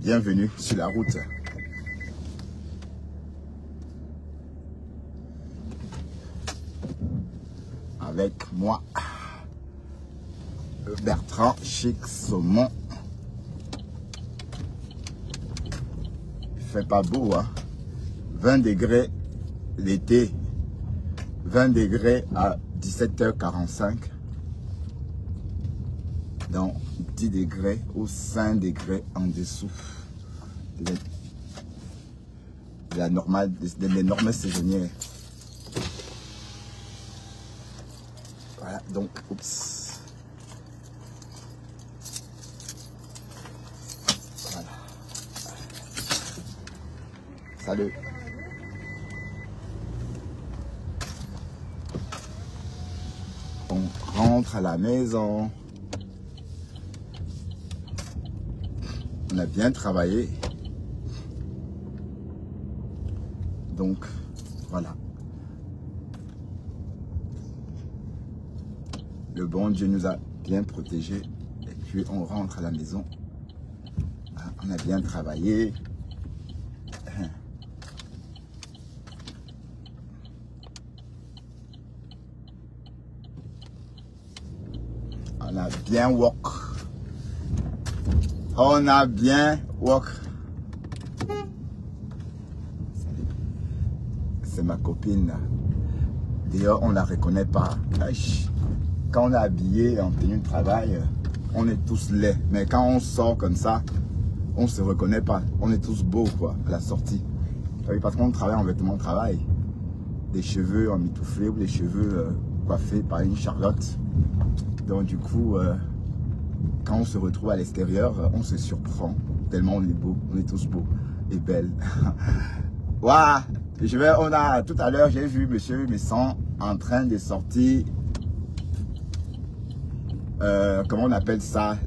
bienvenue sur la route. Avec moi, Bertrand Chic Saumon. Il fait pas beau, hein? 20 degrés l'été, 20 degrés à 17h45. Donc 10 degrés ou 5 degrés en dessous de la normale, des normes saisonnières. Voilà, donc, oups. Voilà. Salut. On rentre à la maison. On a bien travaillé. Donc, voilà. Le bon Dieu nous a bien protégés. Et puis, on rentre à la maison. On a bien travaillé. On a bien walk. On a bien walk. C'est ma copine. D'ailleurs, on ne la reconnaît pas. Quand on est habillé en tenue de travail, on est tous laids. Mais quand on sort comme ça, on ne se reconnaît pas. On est tous beaux, quoi, à la sortie. Oui, parce qu'on travaille en vêtements de travail. Des cheveux emmitouflés ou des cheveux coiffés par une Charlotte. Donc, du coup, quand on se retrouve à l'extérieur, on se surprend. Tellement on est beau. On est tous beaux et belles. Waouh! Tout à l'heure, j'ai vu monsieur Messon en train de sortir. Comment on appelle ça,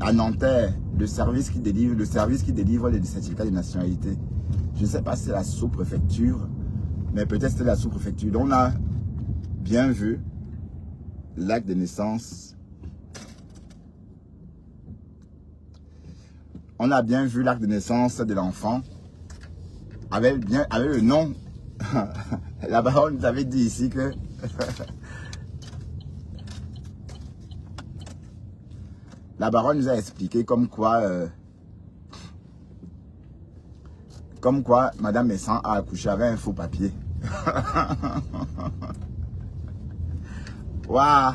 à Nanterre, le service qui délivre les certificats de nationalité. Je ne sais pas si c'est la sous-préfecture, mais peut-être c'était la sous-préfecture. Donc on a bien vu l'acte de naissance. On a bien vu l'acte de naissance de l'enfant avec le nom. La baronne nous avait dit ici que la baronne nous a expliqué comme quoi Madame Messon a accouché avec un faux papier. Waouh!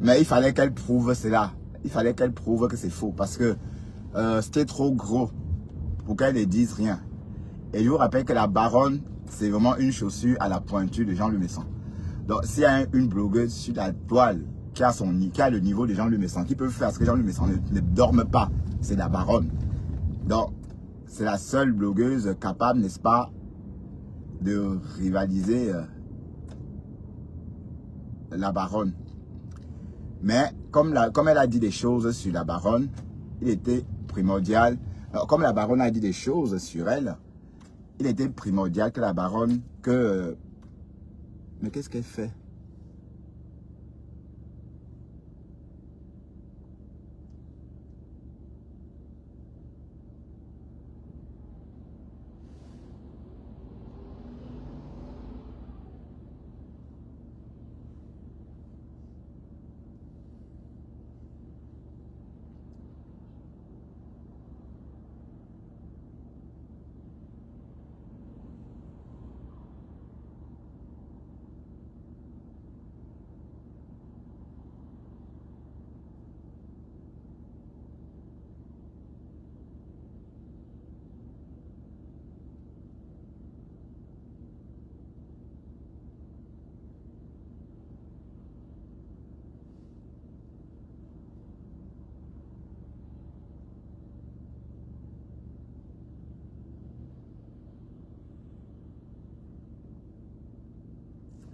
Mais il fallait qu'elle prouve cela. Il fallait qu'elle prouve que c'est faux parce que c'était trop gros pour qu'elle ne dise rien. Et je vous rappelle que la baronne, c'est vraiment une chaussure à la pointure de Jean-Louis Messon. Donc, s'il y a une blogueuse sur la toile qui a le niveau de Jean-Louis Messon, qui peut faire ce que Jean-Louis Messon ne dorme pas, c'est la baronne. Donc, c'est la seule blogueuse capable, n'est-ce pas, de rivaliser la baronne. Mais, comme elle a dit des choses sur la baronne, il était primordial, comme la baronne a dit des choses sur elle, il était primordial que la baronne, mais qu'est-ce qu'elle fait?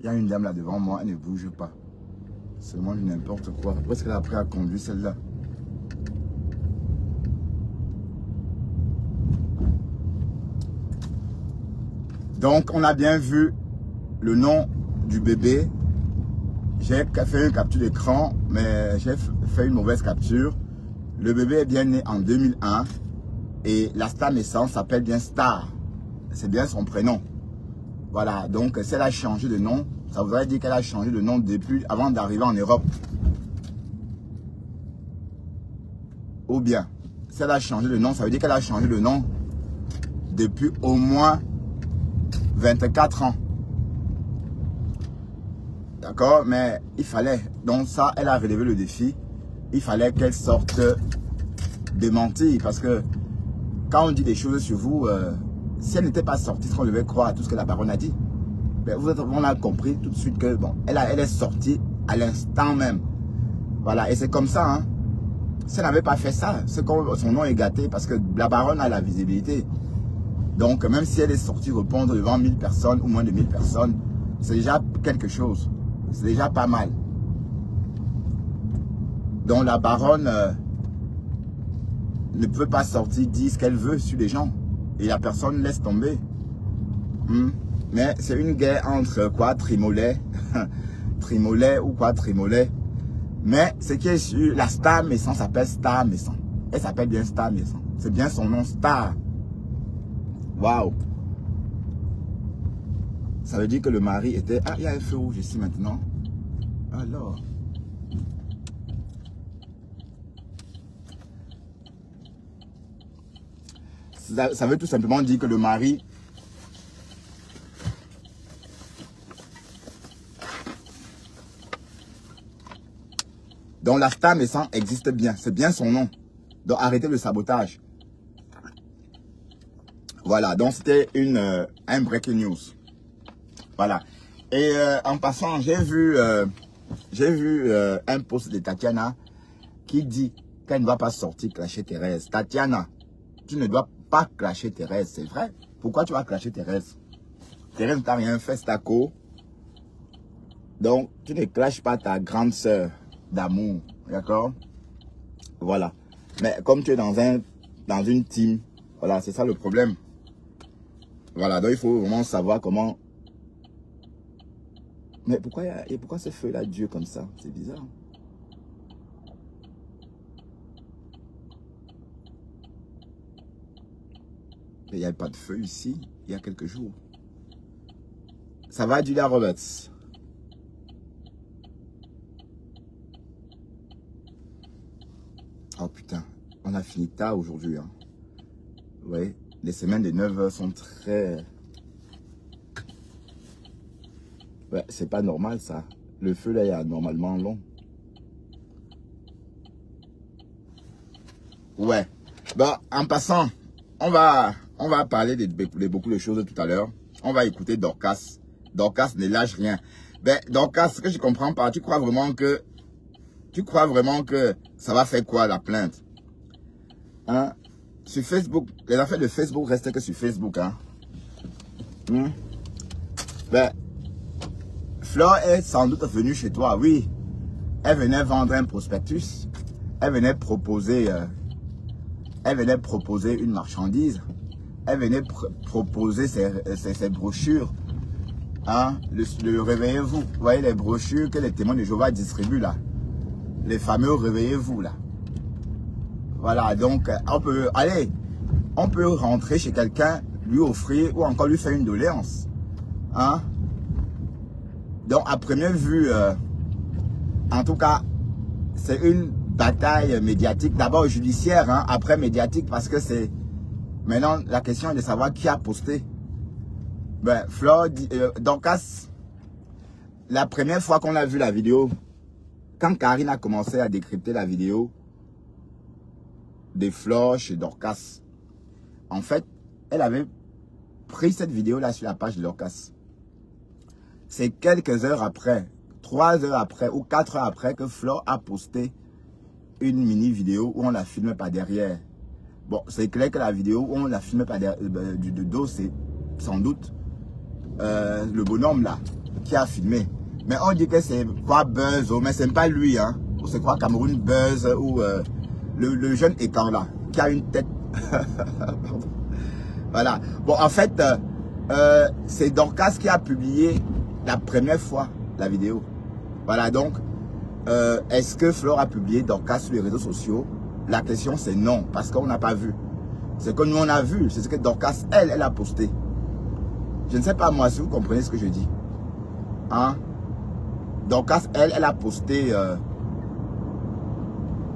Il y a une dame là devant moi, elle ne bouge pas. Seulement n'importe quoi. Pourquoi est-ce qu'elle a appris à conduire celle-là? Donc, on a bien vu le nom du bébé. J'ai fait une capture d'écran, mais j'ai fait une mauvaise capture. Le bébé est bien né en 2001 et la star naissance s'appelle bien Star. C'est bien son prénom. Voilà, donc si elle a changé de nom, ça voudrait dire qu'elle a changé de nom depuis avant d'arriver en Europe. Ou bien, si elle a changé de nom, ça veut dire qu'elle a changé de nom depuis au moins 24 ans. D'accord? Mais il fallait, donc ça, elle a relevé le défi. Il fallait qu'elle sorte de mentir. Parce que quand on dit des choses sur vous, si elle n'était pas sortie, on devait croire à tout ce que la baronne a dit. Mais on a compris tout de suite que bon, elle est sortie à l'instant même. Voilà, et c'est comme ça. Hein. Si elle n'avait pas fait ça, son nom est gâté parce que la baronne a la visibilité. Donc, même si elle est sortie répondre devant 1000 personnes ou moins de 1000 personnes, c'est déjà quelque chose. C'est déjà pas mal. Donc, la baronne ne peut pas sortir, dire ce qu'elle veut sur les gens. Et la personne laisse tomber. Mais c'est une guerre entre quoi, Trimolet, Trimolet ou quoi, Trimolet. Mais ce qui est sur la Star Maison s'appelle Star Maison. Elle s'appelle bien Star Maison. C'est bien son nom, Star. Waouh. Ça veut dire que le mari était... Ah, il y a un feu rouge ici maintenant. Alors... Ça veut tout simplement dire que le mari... Donc la Star Maison existe bien. C'est bien son nom. Donc arrêtez le sabotage. Voilà. Donc c'était un breaking news. Voilà. Et en passant, j'ai vu un post de Tatiana qui dit qu'elle ne va pas sortir clasher Thérèse. Tatiana, tu ne dois pas clasher Thérèse, c'est vrai. Pourquoi tu vas clasher Thérèse? Thérèse ne t'a rien fait, c'est ta co. Donc, tu ne clashes pas ta grande sœur d'amour, d'accord? Voilà. Mais comme tu es dans une team, voilà, c'est ça le problème. Voilà, donc il faut vraiment savoir comment... Mais pourquoi ce feu-là Dieu comme ça? C'est bizarre. Il n'y a pas de feu ici, il y a quelques jours. Ça va, Julia Roberts? Oh putain, on a fini tard aujourd'hui. Hein. Oui, les semaines de 9 heures sont très... Ouais, c'est pas normal ça. Le feu là, il est normalement long. Ouais. Bon, en passant, on va parler de beaucoup de choses tout à l'heure. On va écouter Dorcas. Dorcas ne lâche rien. Ben, Dorcas, ce que je comprends pas, tu crois vraiment que ça va faire quoi la plainte? Hein? Sur Facebook, les affaires de Facebook restent que sur Facebook. Hein? Ben, Flore est sans doute venue chez toi, oui. Elle venait vendre un prospectus. Elle venait proposer une marchandise. Elle venait proposer ses brochures. Hein? Le réveillez-vous. Vous voyez les brochures que les témoins de Jéhovah distribuent là. Les fameux réveillez-vous là. Voilà, donc on peut rentrer chez quelqu'un, lui offrir ou encore lui faire une doléance. Hein? Donc à première vue, en tout cas, c'est une bataille médiatique, d'abord judiciaire, hein, après médiatique, parce que c'est... Maintenant, la question est de savoir qui a posté. Ben, Flore, Dorcas, la première fois qu'on a vu la vidéo, quand Karine a commencé à décrypter la vidéo de Flore chez Dorcas, en fait, elle avait pris cette vidéo-là sur la page de Dorcas. C'est quelques heures après, 3 heures après ou 4 heures après que Flore a posté une mini vidéo où on la filmait par derrière. Bon, c'est clair que la vidéo où on la filmait par derrière, du dos, c'est sans doute le bonhomme là qui a filmé. Mais on dit que c'est quoi Buzz, mais c'est pas lui, hein. Ou c'est quoi Cameroun Buzz, ou le jeune écart là, qui a une tête. Voilà. Bon, en fait, c'est Dorcas qui a publié la première fois la vidéo. Voilà, donc, est-ce que Flore a publié Dorcas sur les réseaux sociaux? La question c'est non, parce qu'on n'a pas vu. C'est que nous on a vu, c'est ce que Dorcas, elle a posté. Je ne sais pas moi si vous comprenez ce que je dis. Hein? Dorcas, elle a posté...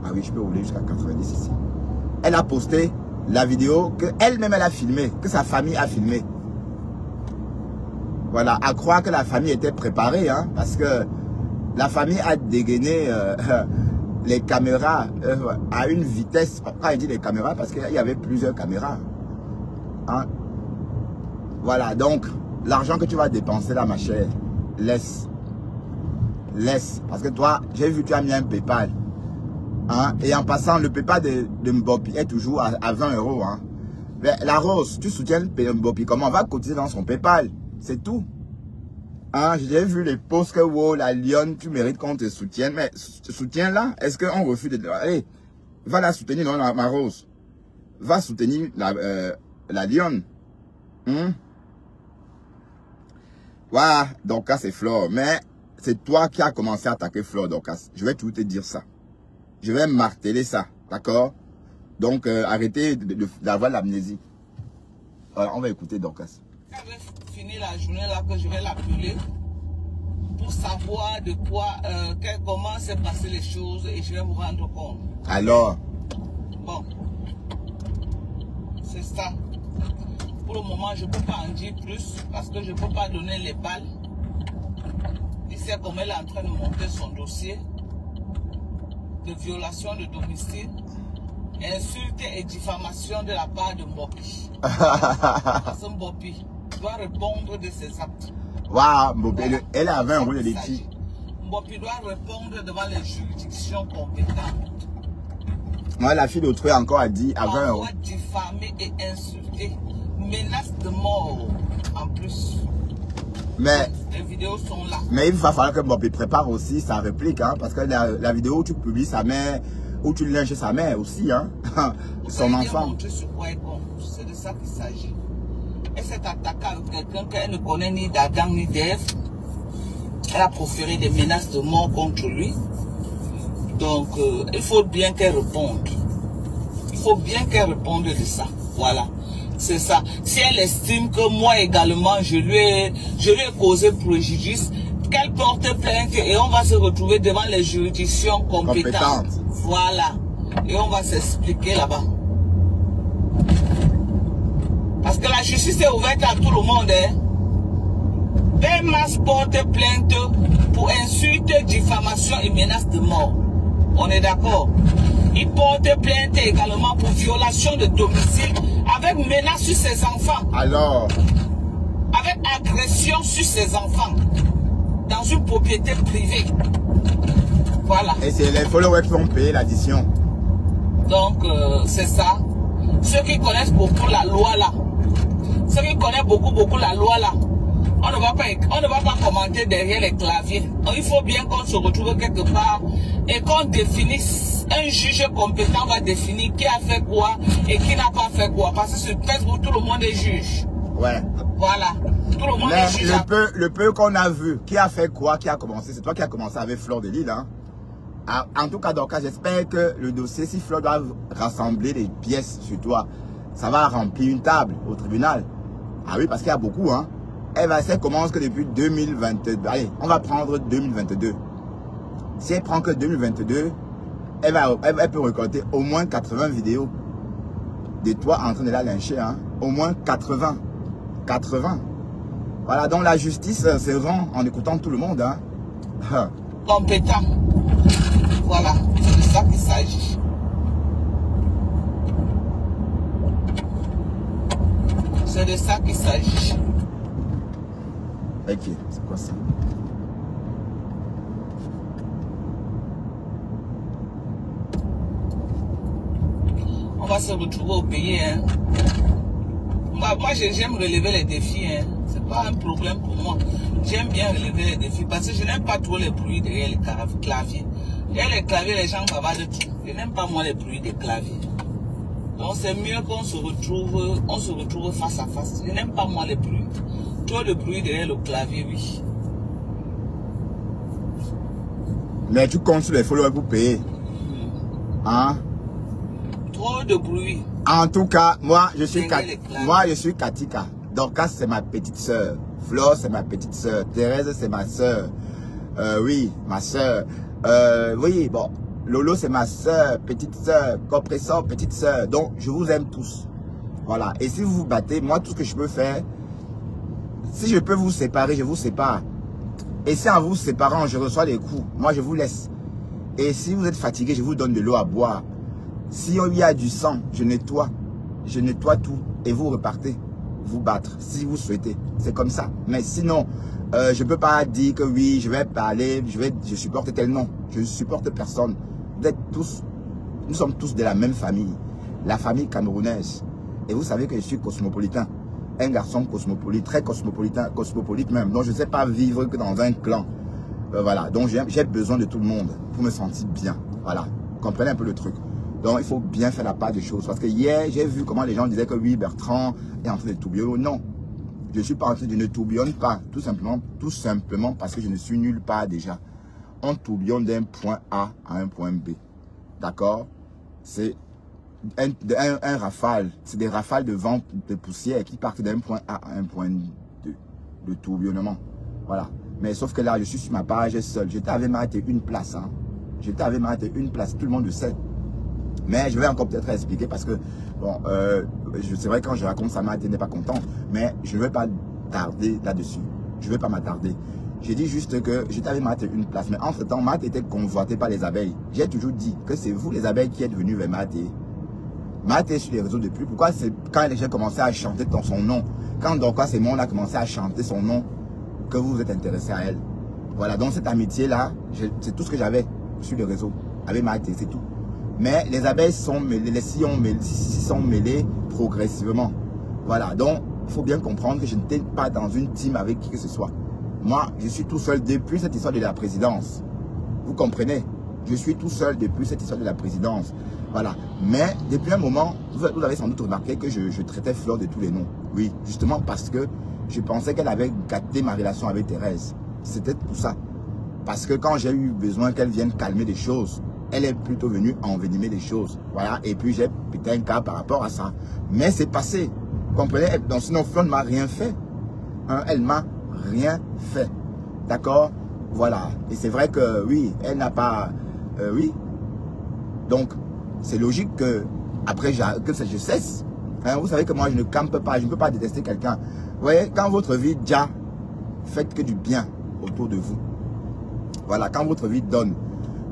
Ah oui, je peux rouler jusqu'à 90 ici. Elle a posté la vidéo qu'elle-même elle a filmée, que sa famille a filmée. Voilà, à croire que la famille était préparée, hein, parce que la famille a dégainé les caméras à une vitesse. Pourquoi il dit les caméras? Parce qu'il y avait plusieurs caméras. Hein? Voilà, donc, l'argent que tu vas dépenser là, ma chère, laisse. Laisse. Parce que toi, j'ai vu que tu as mis un PayPal. Hein? Et en passant, le PayPal de Mbopi est toujours à 20 €. Hein? Mais la Rose, tu soutiens Mbopi comment? On va cotiser dans son PayPal. C'est tout. Hein? J'ai vu les posts que wow, la Lionne, tu mérites qu'on te soutienne. Mais ce soutien là, est-ce qu'on refuse de... Allez, va la soutenir, non, ma Rose. Va soutenir la Lionne. Voilà, Dorcas c'est Flore. Mais c'est toi qui as commencé à attaquer Flore, Dorcas. Je vais tout te dire ça. Je vais marteler ça, d'accord? Donc, arrêtez d'avoir l'amnésie. Voilà, on va écouter Dorcas. J'avais fini la journée là que je vais l'appeler pour savoir de quoi, comment s'est passé les choses et je vais vous rendre compte. Alors? Bon, c'est ça. Pour le moment, je ne peux pas en dire plus parce que je ne peux pas donner les balles. Il sait comment elle est en train de monter son dossier de violation de domicile, insulte et diffamation de la part de Mbopi. Parce que Mbopi doit répondre de ses actes. Waouh, Mbopi, voilà. Elle avait un rôle de litige. Mbopi doit répondre devant les juridictions compétentes. Moi, la fille d'autrui encore a dit avant un rôle. Diffamer et insulter, menace de mort en plus. Mais les vidéos sont là. Mais il va falloir que Mbopi prépare aussi sa réplique, hein, parce que la vidéo où tu publies sa mère, où tu lynches sa mère aussi, hein, son enfant. C'est de ça qu'il s'agit. Elle s'est attaquée avec quelqu'un qu'elle ne connaît ni d'Adam ni d'Ève. Elle a proféré des menaces de mort contre lui. Donc, il faut bien qu'elle réponde. Il faut bien qu'elle réponde de ça. Voilà. C'est ça. Si elle estime que moi également, je lui ai causé préjudice, qu'elle porte plainte et on va se retrouver devant les juridictions compétentes. Voilà. Et on va s'expliquer là-bas. Parce que la justice est ouverte à tout le monde. Belmas porte plainte pour insulte, diffamation et menace de mort. On est d'accord? Il porte plainte également pour violation de domicile avec menace sur ses enfants. Alors? Avec agression sur ses enfants. Dans une propriété privée. Voilà. Et c'est les followers qui vont payer l'addition. Donc, c'est ça. Ceux qui connaissent beaucoup la loi là. Ceux qui connaissent beaucoup la loi là. On ne va pas commenter derrière les claviers. Il faut bien qu'on se retrouve quelque part et qu'on définisse. Un juge compétent va définir qui a fait quoi et qui n'a pas fait quoi. Parce que sur Facebook, tout le monde est juge. Ouais. Voilà. Tout le monde est juge. Le peu qu'on a vu, qui a fait quoi, qui a commencé, c'est toi qui as commencé avec Flore de Lille. Hein? En tout cas, j'espère que le dossier, si Flore doit rassembler les pièces sur toi, ça va remplir une table au tribunal. Ah oui, parce qu'il y a beaucoup. Hein? Elle commence que depuis 2022. Allez, on va prendre 2022. Si elle prend que 2022, elle peut récolter au moins 80 vidéos de toi en train de la lyncher. Hein? Au moins 80. 80. Voilà, donc la justice se rend en écoutant tout le monde. Hein? Compétent. Voilà, c'est de ça qu'il s'agit. C'est de ça qu'il s'agit. Ok, c'est quoi ça? On va se retrouver au pays. Hein. Moi j'aime relever les défis. Hein. C'est pas un problème pour moi. J'aime bien relever les défis parce que je n'aime pas trop les bruits derrière les claviers. Derrière les claviers, les gens bavardent de tout. Je n'aime pas moi les bruits des claviers. Donc c'est mieux qu'on se retrouve face à face. Je n'aime pas moi les bruits. Trop de bruit derrière le clavier, oui. Mais tu comptes sur les followers pour payer. Hein? trop de bruit. En tout cas, moi, je suis Katika. Dorcas, c'est ma petite sœur. Flore, c'est ma petite sœur. Thérèse, c'est ma sœur. Oui, ma sœur. Oui, bon. Lolo, c'est ma sœur, petite sœur. Compressor, petite sœur. Donc, je vous aime tous. Voilà. Et si vous vous battez, moi, tout ce que je peux faire, si je peux vous séparer, je vous sépare. Et si en vous séparant, je reçois des coups, moi, je vous laisse. Et si vous êtes fatigué, je vous donne de l'eau à boire. Si il y a du sang, je nettoie tout et vous repartez vous battre si vous souhaitez. C'est comme ça. Mais sinon, je ne peux pas dire que oui, je vais parler, je supporte tel nom. Je ne supporte personne. Nous sommes tous de la même famille. La famille camerounaise. Et vous savez que je suis cosmopolitain. Un garçon cosmopolite, très cosmopolite même. Donc je ne sais pas vivre que dans un clan. Voilà. Donc j'ai besoin de tout le monde pour me sentir bien. Voilà. Comprenez un peu le truc. Donc, il faut bien faire la part des choses. Parce que hier, j'ai vu comment les gens disaient que oui, Bertrand est en train de tourbillonner. Non, je ne suis pas en train de ne tourbillonne pas. Tout simplement parce que je ne suis nulle part déjà. On tourbillonne d'un point A à un point B. D'accord? C'est un rafale. C'est des rafales de vent de poussière qui partent d'un point A à un point de tourbillonnement. Voilà. Mais sauf que là, je suis sur ma page seul. J'étais avec Marthe une place. Hein. J'étais avec Marthe une place. Tout le monde le sait. Mais je vais encore peut-être expliquer parce que, bon, c'est vrai quand je raconte ça, Marthe n'est pas content. Mais je ne vais pas tarder là-dessus. Je ne vais pas m'attarder. J'ai dit juste que j'étais avec Marthe une place. Mais entre-temps, Marthe était convoitée par les abeilles. J'ai toujours dit que c'est vous les abeilles qui êtes venus vers Marthe. Marthe est sur les réseaux depuis. Pourquoi c'est quand j'ai commencé à chanter dans son nom, quand Dorcas et moi on a commencé à chanter son nom, que vous vous êtes intéressé à elle. Voilà, donc cette amitié-là, c'est tout ce que j'avais sur les réseaux. Avec Marthe, c'est tout. Mais les abeilles sont mêlées, les sillons sont mêlés progressivement. Voilà, donc il faut bien comprendre que je n'étais pas dans une team avec qui que ce soit. Moi, je suis tout seul depuis cette histoire de la présidence. Vous comprenez? Je suis tout seul depuis cette histoire de la présidence. Voilà. Mais depuis un moment, vous avez sans doute remarqué que je traitais Flore de tous les noms. Oui, justement parce que je pensais qu'elle avait gâté ma relation avec Thérèse. C'était pour ça. Parce que quand j'ai eu besoin qu'elle vienne calmer des choses, elle est plutôt venue envenimer des choses. Voilà. Et puis j'ai pété un cas par rapport à ça. Mais c'est passé. Vous comprenez? Donc sinon, Flore ne m'a rien fait. Hein? Elle m'a rien fait. D'accord? Voilà. Et c'est vrai que oui, elle n'a pas... oui. Donc, c'est logique que après que je cesse. Hein? Vous savez que moi, je ne campe pas. Je ne peux pas détester quelqu'un. Vous voyez, quand votre vie déjà, faites que du bien autour de vous. Voilà. Quand votre vie donne.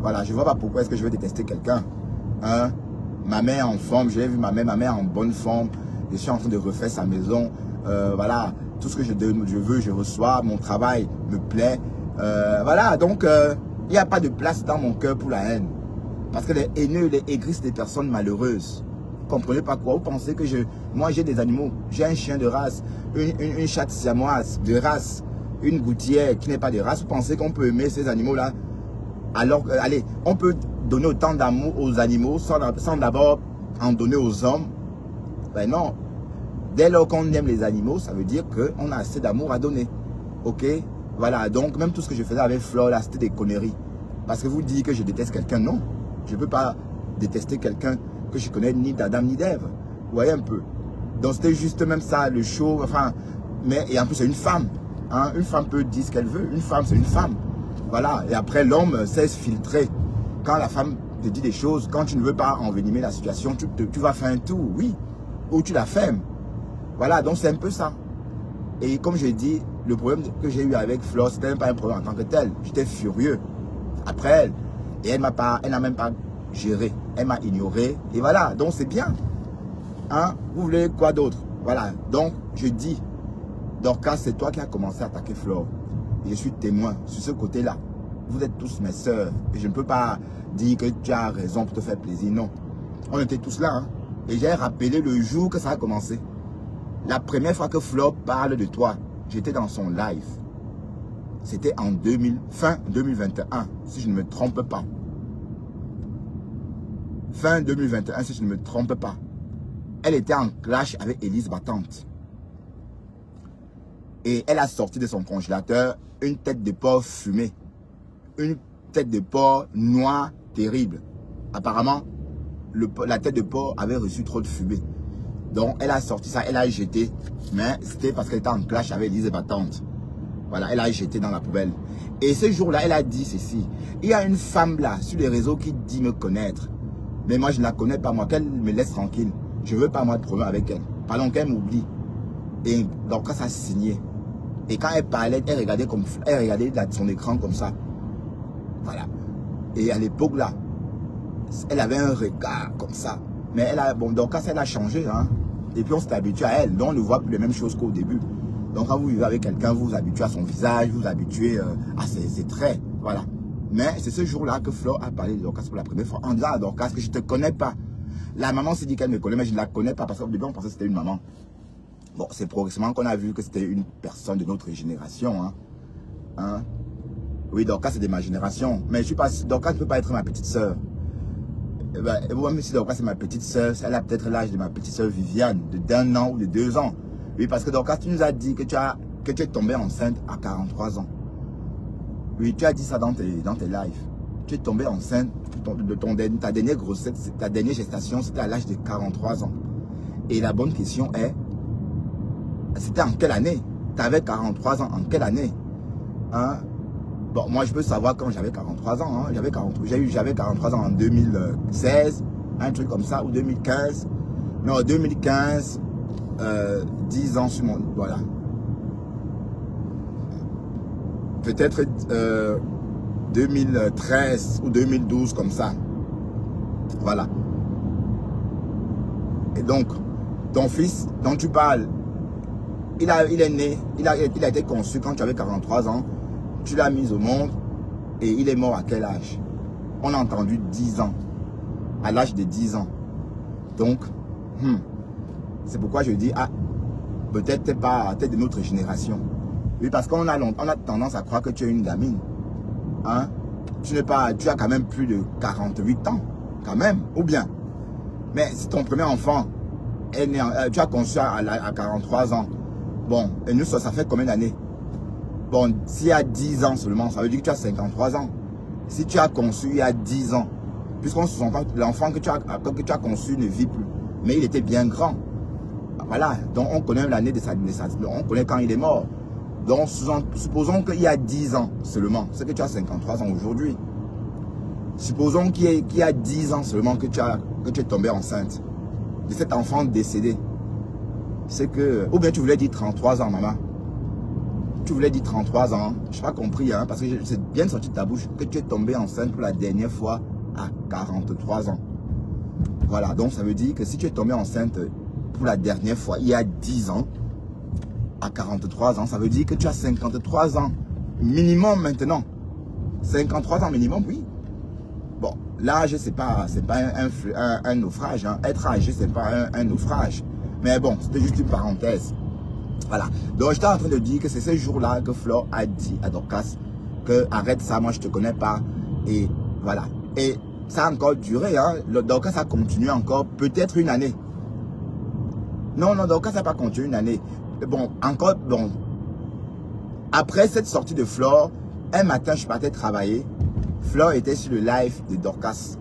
Voilà. Je ne vois pas pourquoi est-ce que je vais détester quelqu'un. Hein? Ma mère en forme. J'ai vu ma mère en bonne forme. Je suis en train de refaire sa maison. Voilà. Tout ce que je veux, je reçois. Mon travail me plaît. Voilà. Donc, il n'y a pas de place dans mon cœur pour la haine. Parce que les haineux, les aigris, des personnes malheureuses. Vous comprenez pas quoi? Vous pensez que moi j'ai des animaux. J'ai un chien de race, une chatte siamoise de race, une gouttière qui n'est pas de race. Vous pensez qu'on peut aimer ces animaux-là? Alors, allez, on peut donner autant d'amour aux animaux sans d'abord en donner aux hommes? Ben non. Dès lors qu'on aime les animaux, ça veut dire qu'on a assez d'amour à donner. Ok? Voilà, donc même tout ce que je faisais avec Flore, là, c'était des conneries. Parce que vous dites que je déteste quelqu'un, non. Je ne peux pas détester quelqu'un que je connais ni d'Adam ni d'Ève. Vous voyez un peu. Donc c'était juste même ça, le show, enfin... et en plus, c'est une femme. Hein? Une femme peut dire ce qu'elle veut. Une femme, c'est une femme. Voilà. Et après, l'homme sait se filtrer. Quand la femme te dit des choses, quand tu ne veux pas envenimer la situation, tu vas faire un tour, oui. Ou tu la fermes. Voilà, donc c'est un peu ça. Et comme je dis, le problème que j'ai eu avec Flore, c'était même pas un problème en tant que tel. J'étais furieux après elle. Et elle n'a même pas géré. Elle m'a ignoré. Et voilà, donc c'est bien. Hein? Vous voulez quoi d'autre? Voilà, donc je dis, Dorcas, c'est toi qui as commencé à attaquer Flore. Et je suis témoin sur ce côté-là. Vous êtes tous mes sœurs. Et je ne peux pas dire que tu as raison pour te faire plaisir. Non. On était tous là. Hein? Et j'ai rappelé le jour que ça a commencé. La première fois que Flore parle de toi, j'étais dans son live. C'était en fin 2021, si je ne me trompe pas. Fin 2021, si je ne me trompe pas. Elle était en clash avec Élise Battante. Et elle a sorti de son congélateur une tête de porc fumée. Une tête de porc noire terrible. Apparemment, la tête de porc avait reçu trop de fumée. Donc, elle a sorti ça, elle a jeté. Mais c'était parce qu'elle était en clash avec Lise et ma tante. Voilà, elle a jeté dans la poubelle. Et ce jour-là, elle a dit ceci. Il y a une femme là, sur les réseaux, qui dit me connaître. Mais moi, je ne la connais pas, moi. Qu'elle me laisse tranquille. Je ne veux pas, moi, de problème avec elle. Pardon, qu'elle m'oublie. Et donc, ça a signé. Et quand elle parlait, elle regardait son écran comme ça. Voilà. Et à l'époque, là, elle avait un regard comme ça. Mais elle a, bon, donc, elle a changé, hein. Et puis, on s'est habitué à elle. Donc, on ne voit plus les mêmes choses qu'au début. Donc, quand vous vivez avec quelqu'un, vous vous habituez à son visage, vous vous habituez à ses traits. Voilà. Mais c'est ce jour-là que Flore a parlé de Dorcas pour la première fois. En disant à Dorcas que je ne te connais pas. La maman s'est dit qu'elle me connaît, mais je ne la connais pas. Parce qu'au début, on pensait que c'était une maman. Bon, c'est progressivement qu'on a vu que c'était une personne de notre génération. Hein? Oui, Dorcas, c'est de ma génération. Mais je suis pas, Dorcas ne peut pas être ma petite sœur. Même si Dorcas, c'est ma petite sœur, elle a peut-être l'âge de ma petite sœur Viviane, d'1 an ou de 2 ans. Oui, parce que Dorcas, tu nous as dit que tu es tombée enceinte à 43 ans. Oui, tu as dit ça dans tes lives. Tu es tombée enceinte de ta dernière grossesse, ta dernière gestation, c'était à l'âge de 43 ans. Et la bonne question est, c'était en quelle année? Tu avais 43 ans en quelle année? Hein? Bon, moi, je peux savoir quand j'avais 43 ans. Hein? J'avais 43 ans en 2016, un truc comme ça, ou 2015. Non, 2015, 10 ans sur mon... Voilà. Peut-être 2013 ou 2012, comme ça. Voilà. Et donc, ton fils dont tu parles, il est né, il a été conçu quand tu avais 43 ans. Tu l'as mis au monde et il est mort à quel âge? On a entendu 10 ans. À l'âge de 10 ans. Donc, c'est pourquoi je dis, ah, peut-être t'es pas de notre génération. Oui, parce qu'on a tendance à croire que tu es une gamine. Hein? Tu as quand même plus de 48 ans. Quand même, ou bien. Mais si ton premier enfant est né, tu as conçu à 43 ans. Bon, et nous, ça fait combien d'années? Bon, s'il y a 10 ans seulement, ça veut dire que tu as 53 ans. Si tu as conçu il y a 10 ans, puisqu'on se sent l'enfant que tu as conçu ne vit plus. Mais il était bien grand. Voilà, donc on connaît l'année de sa naissance. On connaît quand il est mort. Donc, supposons qu'il y a 10 ans seulement, c'est que tu as 53 ans aujourd'hui. Supposons qu'il y a 10 ans seulement que tu es tombé enceinte de cet enfant décédé. C'est que, ou bien tu voulais dire 33 ans, maman. Tu voulais dire 33 ans, je n'ai pas compris, hein, parce que c'est bien sorti de ta bouche que tu es tombé enceinte pour la dernière fois à 43 ans. Voilà, donc ça veut dire que si tu es tombé enceinte pour la dernière fois il y a 10 ans, à 43 ans, ça veut dire que tu as 53 ans minimum maintenant. 53 ans minimum, oui. Bon, l'âge, c'est pas un naufrage. Hein. Être âgé, c'est pas un naufrage. Mais bon, c'était juste une parenthèse. Voilà. Donc, j'étais en train de dire que c'est ce jour-là que Flore a dit à Dorcas que arrête ça, moi je te connais pas. Et voilà. Et ça a encore duré. Hein. Dorcas a continué encore peut-être une année. Non, Dorcas n'a pas continué une année. Bon, encore, bon. Après cette sortie de Flore, un matin, je partais travailler. Flore était sur le live de Dorcas.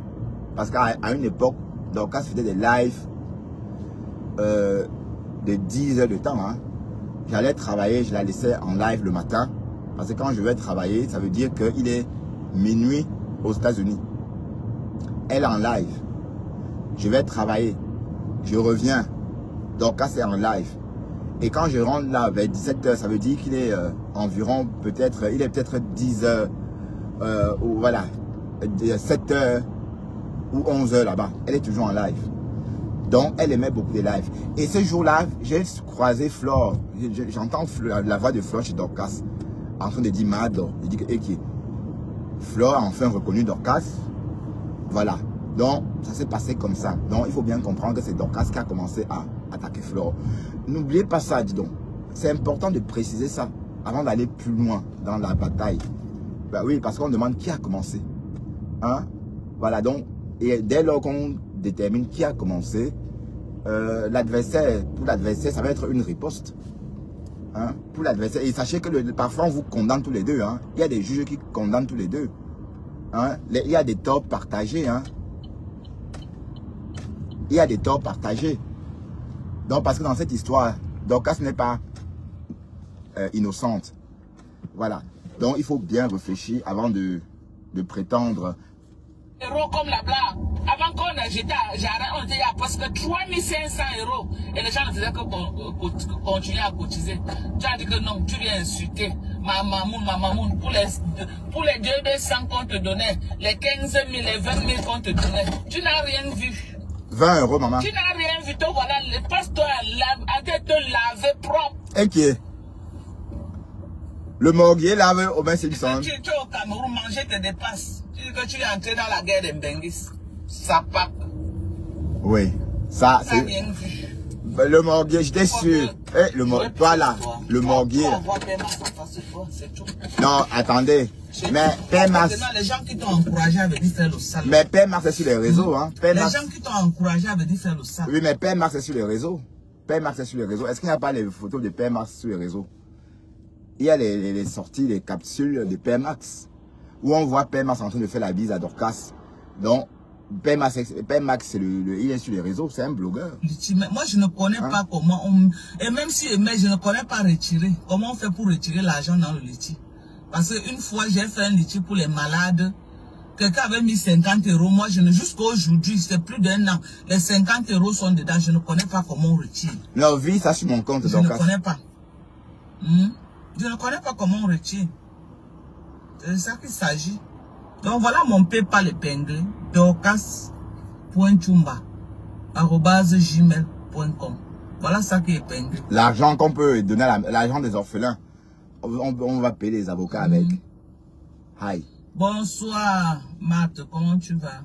Parce qu'à une époque, Dorcas faisait des lives de 10 heures de temps. Hein. J'allais travailler, je la laissais en live le matin. Parce que quand je vais travailler, ça veut dire qu'il est minuit aux États-Unis. Elle est en live. Je vais travailler. Je reviens. Dorcas est en live. Et quand je rentre là vers 17 h, ça veut dire qu'il est environ peut-être, il est peut-être 10 h, ou voilà, 7 h ou 11 h là-bas. Elle est toujours en live. Donc, elle aimait beaucoup les lives. Et ce jour-là, j'ai croisé Flore. J'entends la voix de Flore chez Dorcas en train de dire Mado. Il dit que Flore a enfin reconnu Dorcas. Voilà. Donc, ça s'est passé comme ça. Donc, il faut bien comprendre que c'est Dorcas qui a commencé à attaquer Flore. N'oubliez pas ça, dis donc. C'est important de préciser ça avant d'aller plus loin dans la bataille. Ben oui, parce qu'on demande qui a commencé. Hein? Voilà, donc, et dès lors qu'on détermine qui a commencé, l'adversaire, pour l'adversaire, ça va être une riposte. Hein? Pour l'adversaire. Et sachez que parfois, on vous condamne tous les deux. Hein? Il y a des juges qui condamnent tous les deux. Hein? Il y a des torts partagés. Hein? il y a des torts partagés. Donc, parce que dans cette histoire, Dorcas n'est pas innocente. Voilà. Donc, il faut bien réfléchir avant de prétendre. Euros comme la blague. Avant qu'on j'étais on était à presque 3500 euros. Et les gens ne faisaient que continuer à cotiser. Tu as dit que non, tu viens insulter ma mamoun. Pour les 200 qu'on te donnait, les 15 000, les 20 000 qu'on te donnait. Tu n'as rien vu. 20 euros, maman. Tu n'as rien vu. Donc voilà, passe-toi à te laver propre. Inquiet. Le morguier lave au bain, c'est du sang. Tu es au Cameroun, manger tes dépasses. Tu dis que tu es entré dans la guerre des Benguis. Ça part. Oui, ça c'est. Le morguier, j'étais sûr. Le morguier, voilà, le morguier. Non, attendez. Mais Père Max. Les gens qui t'ont encouragé à venir faire le sale. Mais Père Max est sur les réseaux, hein. Les gens qui t'ont encouragé à venir faire le sale. Oui, mais Père Max est sur les réseaux. Père Max est sur les réseaux. Est-ce qu'il n'y a pas les photos de Père Max sur les réseaux? Il y a les sorties, les capsules de Père Max, où on voit Père Max en train de faire la bise à Dorcas. Donc, Père Max, il est sur les réseaux, c'est un blogueur. Moi, je ne connais pas comment on... Et même si je ne connais pas retirer. Comment on fait pour retirer l'argent dans le litchi? Parce qu'une fois, j'ai fait un litchi pour les malades. Quelqu'un avait mis 50 euros. Moi, jusqu'à aujourd'hui, c'est plus d'1 an. Les 50 euros sont dedans. Je ne connais pas comment on retire. Non, vis ça sur mon compte, Je ne connais pas. Je ne connais pas comment on retire. C'est de ça qu'il s'agit. Donc voilà mon PayPal épinglé. dorcas.chumba@gmail.com. Voilà ça qui est épinglé. L'argent qu'on peut donner, l'argent des orphelins, on va payer les avocats avec. Hi. Bonsoir Marthe, comment tu vas?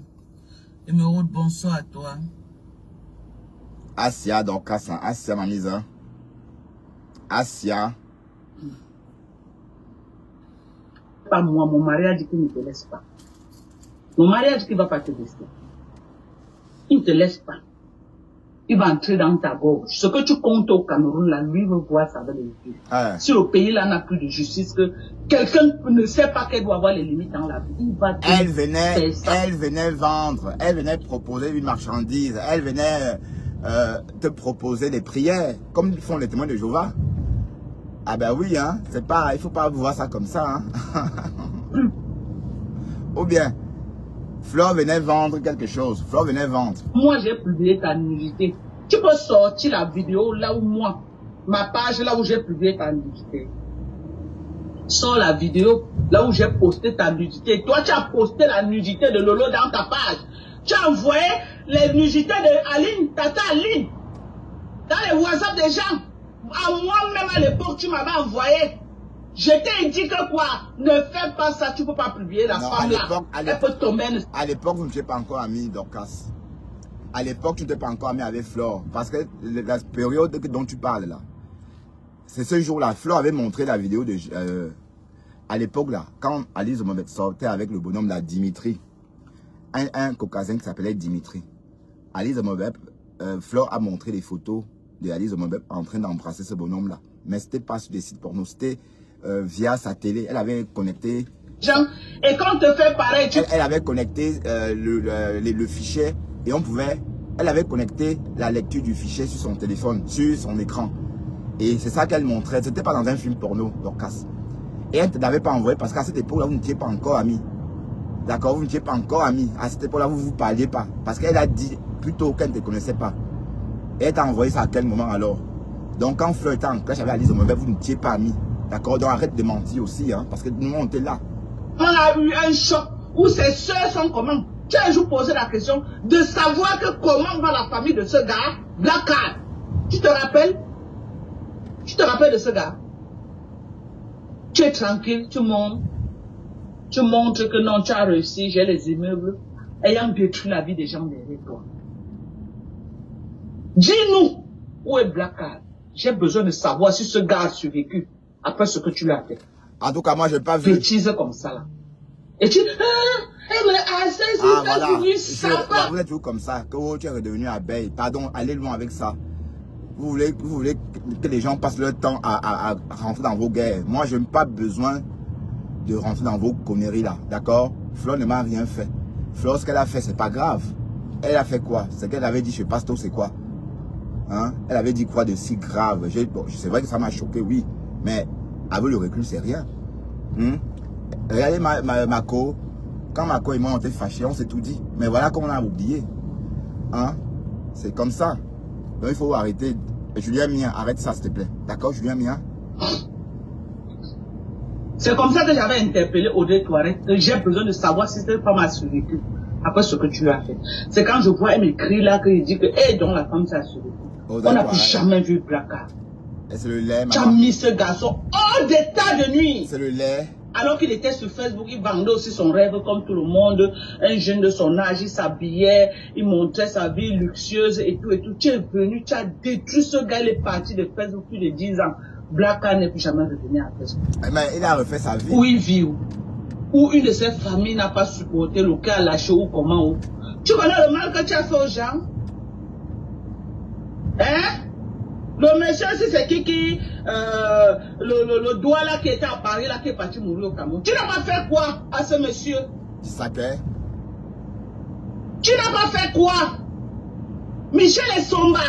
Émeraude, bonsoir à toi. Asia, Dorcas, Asia, ma mise. Asia. Pas moi, mon mari a dit qu'il ne te laisse pas. Mon mari a dit qu'il ne va pas te laisser. Il ne te laisse pas. Il va entrer dans ta gorge. Ce que tu comptes au Cameroun, là, lui veut voir ça avec les yeux. Si le pays là n'a plus de justice, que quelqu'un ne sait pas qu'elle doit avoir les limites dans la vie, il va te elle venait vendre, elle venait proposer une marchandise, elle venait te proposer des prières, comme font les témoins de Jéhovah. Ah ben oui, hein, c'est pas, il faut pas voir ça comme ça, hein. Ou bien, Flore venait vendre quelque chose, Flore venait vendre. Moi, j'ai publié ta nudité. Tu peux sortir la vidéo là où moi, ma page là où j'ai publié ta nudité. Sors la vidéo là où j'ai posté ta nudité. Toi, tu as posté la nudité de Lolo dans ta page. Tu as envoyé les nudités de Aline, Tata Aline, dans les WhatsApp des gens. À moi-même à l'époque, tu m'avais envoyé. Je t'ai dit que quoi? Ne fais pas ça, tu ne peux pas publier la femme là. Elle peut tomber. À l'époque, vous n'étiez pas encore ami, Dorcas. À l'époque, tu n'étais pas encore ami avec Flore. Parce que la période dont tu parles là, c'est ce jour-là. Flore avait montré la vidéo de... à l'époque là, quand Alice Mohamed sortait avec le bonhomme là, Dimitri. Un Caucasien qui s'appelait Dimitri. Alice Mohamed, Flore a montré les photos de Alice Mohamed en train d'embrasser ce bonhomme là. Mais c'était pas sur des sites porno, c'était via sa télé. Elle avait connecté... Jean, et quand on te fait pareil, elle avait connecté le fichier et on pouvait... Elle avait connecté la lecture du fichier sur son téléphone, sur son écran. Et c'est ça qu'elle montrait. C'était pas dans un film porno, Dorcas. Et elle ne t'avait pas envoyé parce qu'à cette époque-là, vous n'étiez pas encore amis. D'accord, vous n'étiez pas encore amis. À cette époque-là, vous ne vous parliez pas. Parce qu'elle a dit plutôt qu'elle ne te connaissait pas. Et elle t'a envoyé ça à quel moment alors? Donc quand Fleur était en clash avec Alice Mohamed, vous n'étiez pas amis. D'accord, donc arrête de mentir aussi, hein, parce que nous on était là. On a eu un choc où ses soeurs sont comment? Tu as un jour posé la question de savoir que comment va la famille de ce gars, Black Card. Tu te rappelles? Tu te rappelles de ce gars? Tu es tranquille, tu montes. Tu montres que non, tu as réussi, j'ai les immeubles, ayant détruit la vie des gens derrière toi. Dis-nous, où est Black Card? J'ai besoin de savoir si ce gars a survécu après ce que tu lui as fait. En tout cas, moi, je n'ai pas vu. Bêtise comme ça, là. Et tu... voilà. Vous êtes toujours comme ça, que tu es redevenu abeille. Pardon, allez loin avec ça. Vous voulez que les gens passent leur temps à rentrer dans vos guerres. Moi, je n'ai pas besoin de rentrer dans vos conneries là, d'accord? Flore ne m'a rien fait. Flore, ce qu'elle a fait, c'est pas grave. elle a fait quoi? C'est qu'elle avait dit chez Pasto, c'est quoi? Hein? Elle avait dit quoi de si grave? Bon, c'est vrai que ça m'a choqué, oui. Mais avec le recul, c'est rien. Regardez Mako. Quand Mako et moi on était fâchés, on s'est tout dit. Mais voilà qu'on a oublié. Hein? C'est comme ça. Donc il faut arrêter. Julien Mia, arrête ça s'il te plaît. D'accord, Julien Mia? C'est comme ça que j'avais interpellé Audrey Touareg, que j'ai besoin de savoir si cette femme a survécu après ce que tu as fait. C'est quand je vois elle m'écrit là, qu'il dit que, hé, donc la femme s'est survécu. On n'a plus jamais vu Blacka. C'est le lait, maman. Tu as mis ce garçon hors d'état de nuit. C'est le lait. Alors qu'il était sur Facebook, il vendait aussi son rêve comme tout le monde. Un jeune de son âge, il s'habillait, il montrait sa vie luxueuse et tout et tout. Tu es venu, tu as détruit ce gars, il est parti de Facebook plus de 10 ans. Blacka n'est plus jamais revenu à Facebook. Mais il a refait sa vie. Où il vit, où une de ses familles n'a pas supporté, le cas a lâché ou comment. Tu connais le mal que tu as fait aux gens? Hein? Le monsieur, c'est qui le doigt là qui était à Paris, là qui est parti mourir au Cameroun. Tu n'as pas fait quoi à ce monsieur? Sacré. Tu n'as pas fait quoi? Michel Essomba.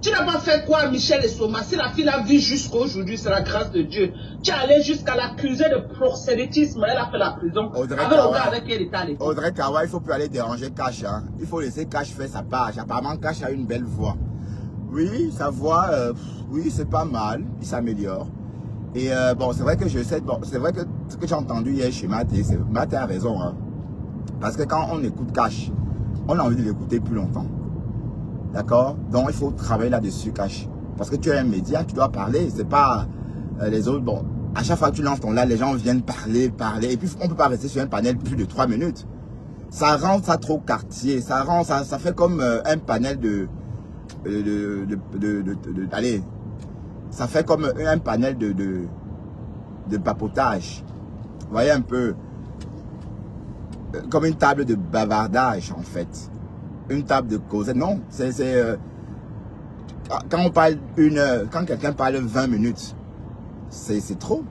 Tu n'as pas fait quoi, Michel Essomba? Si la fille a vu jusqu'à aujourd'hui, c'est la grâce de Dieu. Tu es allé jusqu'à l'accuser de proxénétisme. Elle a fait la prison. Audrey Kawa, il ne faut plus aller déranger Cash. Hein. Il faut laisser Cash faire sa page. Apparemment, Cash a une belle voix. Oui, sa voix, oui, c'est pas mal. Il s'améliore. Et bon, c'est vrai que je sais, bon, c'est vrai que ce que j'ai entendu hier chez Maté, Maté a raison. Hein. Parce que quand on écoute Cash, on a envie de l'écouter plus longtemps. D'accord? Donc, il faut travailler là-dessus, Cash. Parce que tu es un média, tu dois parler. C'est pas les autres. Bon, à chaque fois que tu lances ton live, les gens viennent parler. Et puis, on ne peut pas rester sur un panel plus de 3 minutes. Ça rend ça trop quartier. Ça fait comme un panel allez, ça fait comme un panel de papotage. Vous voyez un peu, comme une table de bavardage en fait. Une table de causette. Non, quand on parle quand quelqu'un parle 20 minutes, c'est trop.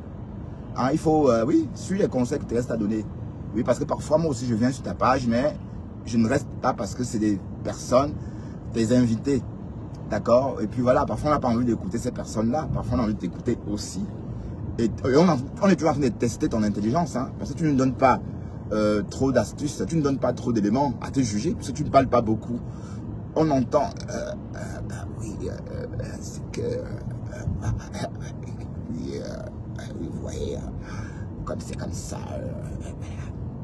Hein, il faut, oui, suivre les conseils que tu restes à donner. Oui, parce que parfois moi aussi je viens sur ta page, mais je ne reste pas parce que c'est des personnes, des invités. D'accord? Et puis voilà, parfois on n'a pas envie d'écouter ces personnes-là. Parfois on a envie d'écouter aussi. Et on est toujours en train de tester ton intelligence. Hein, parce que tu ne donnes pas trop d'astuces, tu ne donnes pas trop d'éléments à te juger. Parce que tu ne parles pas beaucoup. On entend... oui, c'est que... vous voyez, comme c'est comme ça.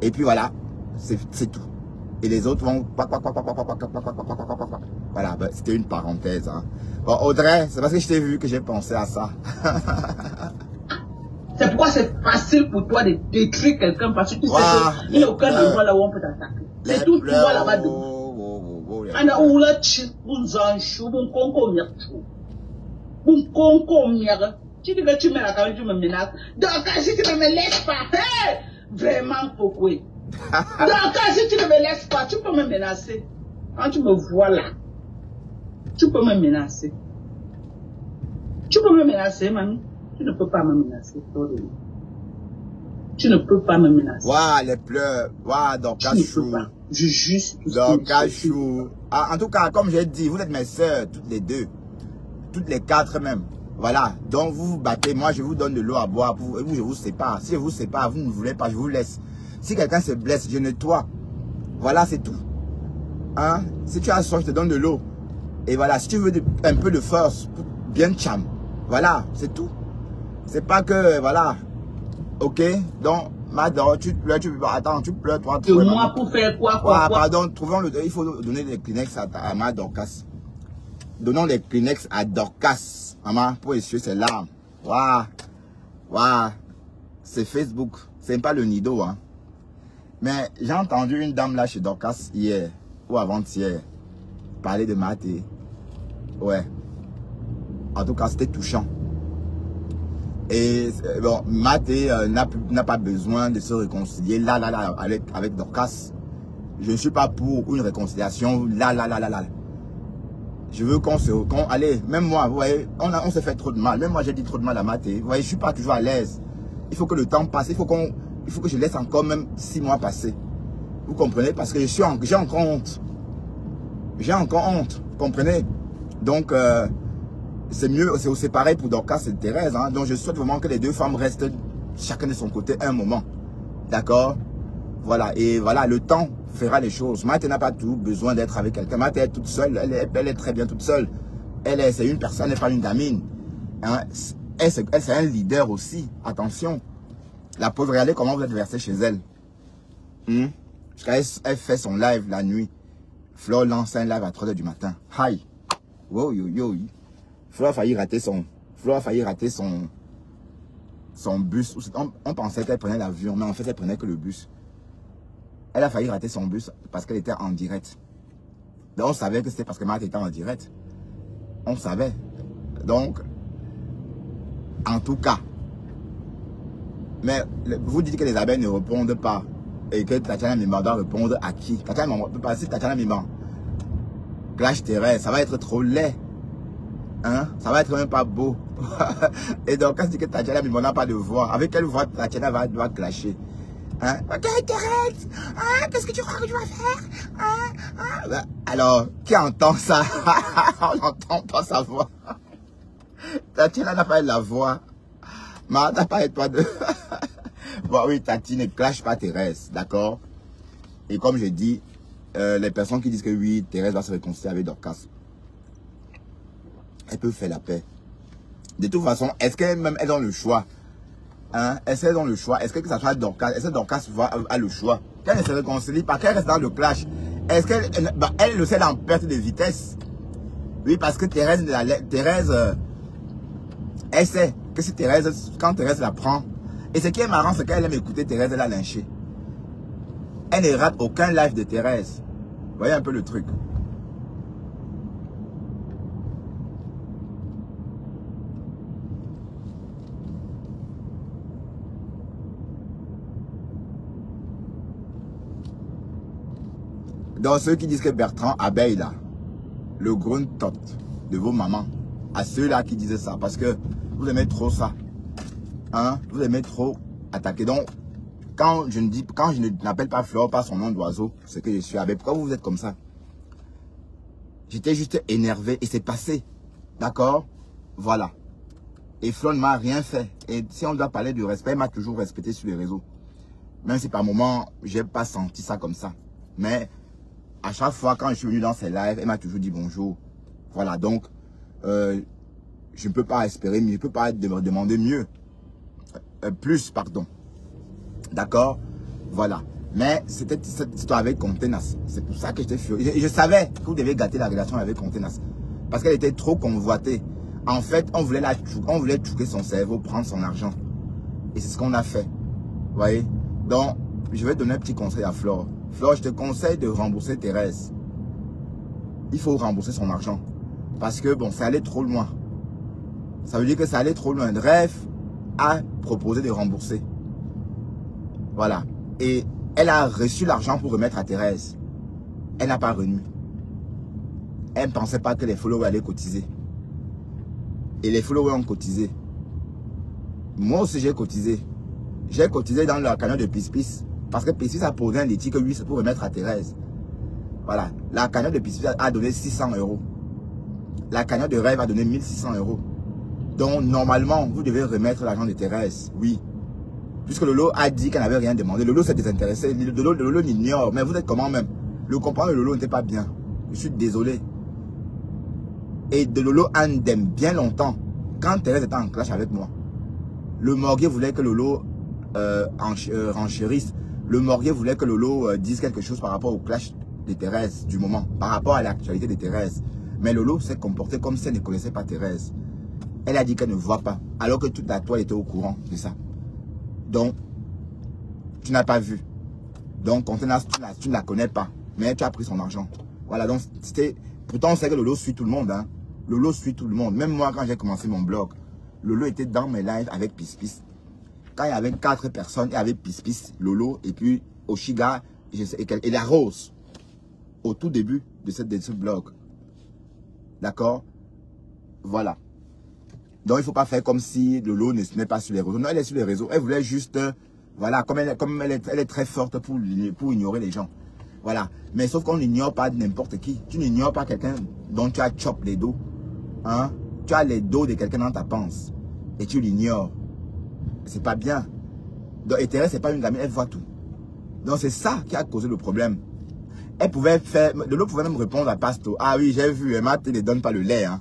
Et puis voilà, c'est tout. Et les autres vont... Voilà, ben, c'était une parenthèse. Hein. Bon, Audrey, c'est parce que je t'ai vu que j'ai pensé à ça. C'est pourquoi c'est facile pour toi de détruire quelqu'un parce que tu sais qu'il n'y a aucun endroit là où on peut t'attaquer. C'est tout, tu vois là-bas debout. Ana oula chi, bunzanchu, bunkonko miakou. Bunkonko miakou. Tu dis que tu mets la caméra, tu me menaces. Donc, si tu ne me laisses pas, hey, vraiment pourquoi? Donc, si tu ne me laisses pas, tu peux me menacer. Quand tu me vois là, tu peux me menacer. Tu peux me menacer, mamie. Tu ne peux pas me menacer. Tu ne peux pas me menacer. Waouh, les pleurs. Waouh, Dorcas-chou. Je juste. Dorcas-chou. En tout cas, comme j'ai dit, vous êtes mes sœurs, toutes les deux. Toutes les 4 même. Voilà. Donc, vous vous battez. Moi, je vous donne de l'eau à boire. Vous, je vous sépare. Si je vous sépare, vous ne voulez pas, je vous laisse. Si quelqu'un se blesse, je nettoie. Voilà, c'est tout. Hein? Si tu as soif, je te donne de l'eau. Et voilà, si tu veux un peu de force, bien cham. Voilà, c'est tout. C'est pas que, voilà. Ok? Donc, madame, tu pleures, attends, tu pleures, toi. De moi pour faire quoi? Pardon, il faut donner des Kleenex à ma Dorcas. Donnons les Kleenex à Dorcas, maman, pour essuyer ses larmes. Waouh. Waouh. C'est Facebook. C'est pas le Nido, hein. Mais j'ai entendu une dame là chez Dorcas hier, ou avant-hier, parler de Maté. Ouais. En tout cas, c'était touchant. Et bon, Maté n'a pas besoin de se réconcilier là avec Dorcas. Je ne suis pas pour une réconciliation là. Je veux allez, même moi, vous voyez, on s'est fait trop de mal. Même moi, j'ai dit trop de mal à Maté. Vous voyez, je suis pas toujours à l'aise. Il faut que le temps passe. Il faut que je laisse encore même 6 mois passer. Vous comprenez? Parce que j'ai encore honte. J'ai encore honte, comprenez? Donc, c'est mieux, c'est aussi pareil pour Dorcas et Thérèse. Hein. Donc, je souhaite vraiment que les deux femmes restent chacun de son côté un moment. D'accord? Voilà, et voilà, le temps fera les choses. Marthe n'a pas tout besoin d'être avec quelqu'un. Marthe est toute seule, elle est très bien toute seule. C'est une personne, elle n'est pas une gamine. Hein. Elle, c'est un leader aussi. Attention. La pauvre, regardez comment vous êtes versé chez elle. Elle fait son live la nuit. Flo lance un live à 3 h du matin. Hi. Wow, yo, yo. Flo a failli rater son bus. On pensait qu'elle prenait l'avion, mais en fait, elle prenait que le bus. Elle a failli rater son bus parce qu'elle était en direct. Donc, on savait que c'était parce que Marthe était en direct. On savait. Donc, en tout cas, mais vous dites que les abeilles ne répondent pas et que Tatiana Mima doit répondre à qui? Tatiana Mima, si Tatiana Mima clash Thérèse, ça va être trop laid. Hein? Ça va être même pas beau. Et donc, quand je dis que Tatiana Mima n'a pas de voix, avec quelle voix Tatiana doit clasher? Hein? Ok, Thérèse, hein? Qu'est-ce que tu crois que tu vas faire? Hein? Alors, qui entend ça? On n'entend pas sa voix. Tatiana n'a pas de la voix. Marthe n'a pas de... Bon, oui, Tati ne clash pas Thérèse, d'accord? Et comme je dis, les personnes qui disent que oui, Thérèse va se réconcilier avec Dorcas, elle peut faire la paix. De toute façon, est-ce qu'elle-même est dans le choix? Hein? Est-ce qu'elle est dans le choix? Est-ce que ça soit Dorcas? Est-ce que Dorcas a le choix? Qu'elle ne se réconcilie pas, qu'elle reste dans le clash. Est-ce qu'elle elle le sait en perte de vitesse? Oui, parce que Thérèse, elle sait que si Thérèse, quand Thérèse la prend, et ce qui est marrant, c'est qu'elle aime écouter Thérèse, elle l'a lynchée. Elle ne rate aucun live de Thérèse. Vous voyez un peu le truc. Donc ceux qui disent que Bertrand abeille là, le gros tot de vos mamans, à ceux-là qui disaient ça, parce que vous aimez trop ça. Hein? Vous aimez trop attaquer. Donc, quand je n'appelle pas Flore par son nom d'oiseau, c'est que je suis abeille. Pourquoi vous êtes comme ça? J'étais juste énervé et c'est passé. D'accord? Voilà. Et Flore ne m'a rien fait. Et si on doit parler du respect, elle m'a toujours respecté sur les réseaux. Même si par moment, je n'ai pas senti ça comme ça. Mais à chaque fois, quand je suis venu dans ses lives, elle m'a toujours dit bonjour. Voilà, donc, je ne peux pas espérer, mais je ne peux pas demander mieux. Plus, pardon. D'accord? Voilà. Mais c'était cette histoire avec Contenas. C'est pour ça que j'étais furieux. Je savais que vous deviez gâter la relation avec Contenas. Parce qu'elle était trop convoitée. En fait, on voulait choquer son cerveau, prendre son argent. Et c'est ce qu'on a fait. Vous voyez? Donc, je vais donner un petit conseil à Flore. Flore, je te conseille de rembourser Thérèse. Il faut rembourser son argent. Parce que, bon, ça allait trop loin. Ça veut dire que ça allait trop loin. Rêve a proposé de rembourser. Voilà. Et elle a reçu l'argent pour remettre à Thérèse. Elle n'a pas remis. Elle ne pensait pas que les followers allaient cotiser. Et les followers ont cotisé. Moi aussi, j'ai cotisé. J'ai cotisé dans la cagnotte de Pispis. Parce que Pispis a posé un litige que lui, c'est pour remettre à Thérèse. Voilà. La cagnotte de Pispis a donné 600 €. La cagnotte de Rêve a donné 1600 €. Donc, normalement, vous devez remettre l'argent de Thérèse. Oui. Puisque Lolo a dit qu'elle n'avait rien demandé. Lolo s'est désintéressé. Lolo l'ignore. Mais vous êtes comment même? Le compagnon de Lolo n'était pas bien. Je suis désolé. Et de Lolo andem bien longtemps. Quand Thérèse était en clash avec moi. Le morguier voulait que Lolo renchérisse. Le morguier voulait que Lolo dise quelque chose par rapport au clash de Thérèse du moment. Par rapport à l'actualité de Thérèse. Mais Lolo s'est comporté comme si elle ne connaissait pas Thérèse. Elle a dit qu'elle ne voit pas. Alors que toute la toile était au courant de ça. Donc, tu n'as pas vu. Donc, Contenas, tu ne la connais pas. Mais tu as pris son argent. Voilà, donc c'était... Pourtant, on sait que Lolo suit tout le monde. Hein. Lolo suit tout le monde. Même moi, quand j'ai commencé mon blog, Lolo était dans mes lives avec Pispis. Quand il y avait 4 personnes, il y avait Pispis, Lolo, et puis Oshiga et la Rose. Au tout début de ce blog. D'accord? Voilà. Donc, il ne faut pas faire comme si Lolo n'est pas sur les réseaux. Non, elle est sur les réseaux. Elle voulait juste... voilà, comme elle est très forte pour ignorer les gens. Voilà. Mais sauf qu'on n'ignore pas n'importe qui. Tu n'ignores pas quelqu'un dont tu as chop les dos. Hein? Tu as les dos de quelqu'un dans ta panse. Et tu l'ignores. C'est pas bien. Donc, Thérèse, c'est pas une gamine, elle voit tout. Donc, c'est ça qui a causé le problème. Elle pouvait faire... De l'autre pouvait même répondre à Pasto. Ah oui, j'ai vu, Matt ne donne pas le lait. Hein.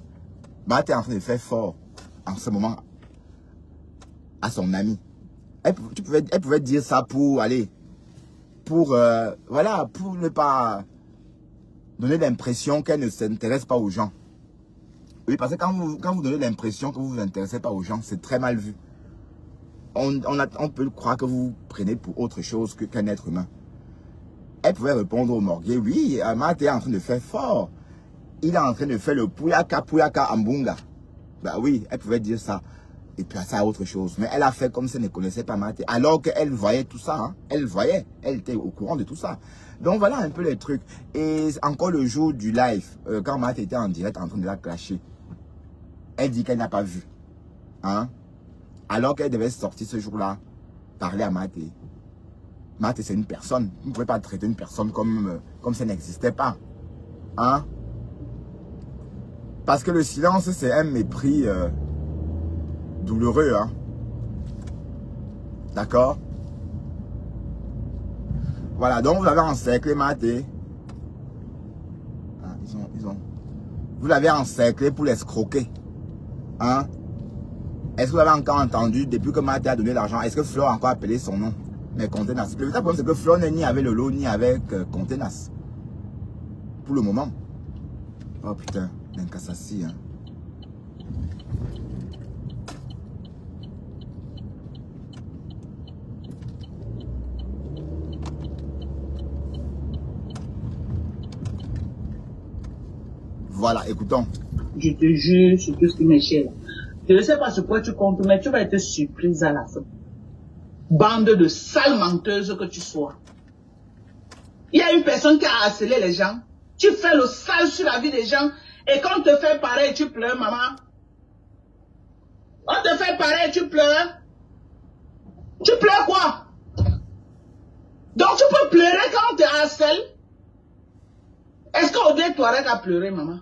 Matt est en train de faire fort en ce moment à son ami. Elle pouvait dire ça pour aller... voilà, pour ne pas donner l'impression qu'elle ne s'intéresse pas aux gens. Oui, parce que quand vous donnez l'impression que vous ne vous intéressez pas aux gens, c'est très mal vu. On peut croire que vous prenez pour autre chose qu'un être humain. Elle pouvait répondre au morguet, oui, Matt est en train de faire fort. Il est en train de faire le Puyaka Ambunga. Bah oui, elle pouvait dire ça. Et puis ça, autre chose. Mais elle a fait comme si elle ne connaissait pas Matt. Alors qu'elle voyait tout ça. Hein. Elle voyait. Elle était au courant de tout ça. Donc voilà un peu les trucs. Et encore le jour du live, quand Matt était en direct en train de la clasher, elle dit qu'elle n'a pas vu. Hein? Alors qu'elle devait sortir ce jour-là, parler à Matt. Matt, c'est une personne. Vous ne pouvez pas traiter une personne comme si elle n'existait pas. Hein? Parce que le silence, c'est un mépris douloureux. Hein? D'accord? Voilà, donc vous l'avez encerclé, Matt. Ah, vous l'avez encerclé pour l'escroquer. Hein? Est-ce que vous avez encore entendu, depuis que Matt a donné l'argent, est-ce que Flo a encore appelé son nom? Mais Contenas. Le vrai problème, c'est que Flo n'est ni avec Lolo, ni avec Contenas. Pour le moment. Oh putain, l'incassassi. Hein. Voilà, écoutons. Je te jure sur tout ce qui m'est cher. Je ne sais pas sur quoi tu comptes, mais tu vas être surprise à la fin. Bande de sales menteuses que tu sois. Il y a une personne qui a harcelé les gens. Tu fais le sale sur la vie des gens. Et quand on te fait pareil, tu pleures, maman. On te fait pareil, tu pleures. Tu pleures quoi? Donc tu peux pleurer quand on te harcèle. Est-ce qu'Odé Touareg a pleuré, maman?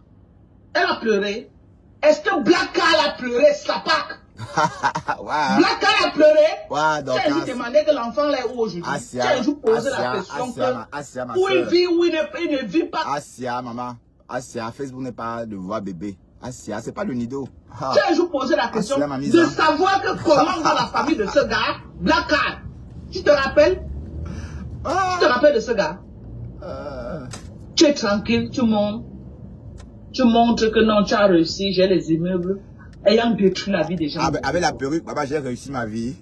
Elle a pleuré. Est-ce que Black Car a pleuré, Sapak? Wow. Black Car a pleuré. Wow, donc, tu as juste demandé que l'enfant là est où aujourd'hui? Tu as juste posé la question que où il vit, où il ne vit pas. Asia, maman. Asia, Facebook n'est pas de voir bébé. Asia, c'est pas le nido. Tu as juste posé la question de savoir que comment dans la famille de ce gars, Black Car. Tu te rappelles? Tu te rappelles de ce gars? Tu es tranquille, tu montes. Tu montres que non, tu as réussi, j'ai les immeubles, ayant détruit la vie des gens. Avec la perruque, papa, j'ai réussi ma vie.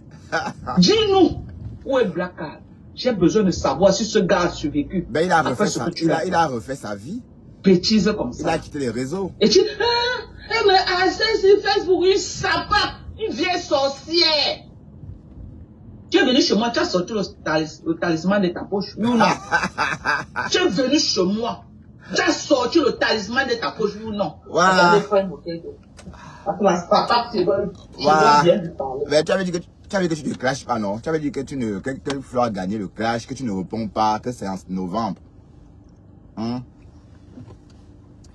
Dis-nous, où est Black Car? J'ai besoin de savoir si ce gars a survécu. Ben, il a refait sa vie. Bêtise comme ça. Il a quitté les réseaux. Et tu... mais assez sur Facebook, une sapate, une vieille sorcière. Tu es venu chez moi, tu as sorti le talisman de ta poche, oui ou non? Tu es venu chez moi. Tu as sorti le talisman de ta poche, oui ou non? Voilà. Mais tu avais dit que tu ne clashes pas, non? Tu avais dit que Flo a gagné le clash, que tu ne réponds pas, que c'est en novembre. Hein?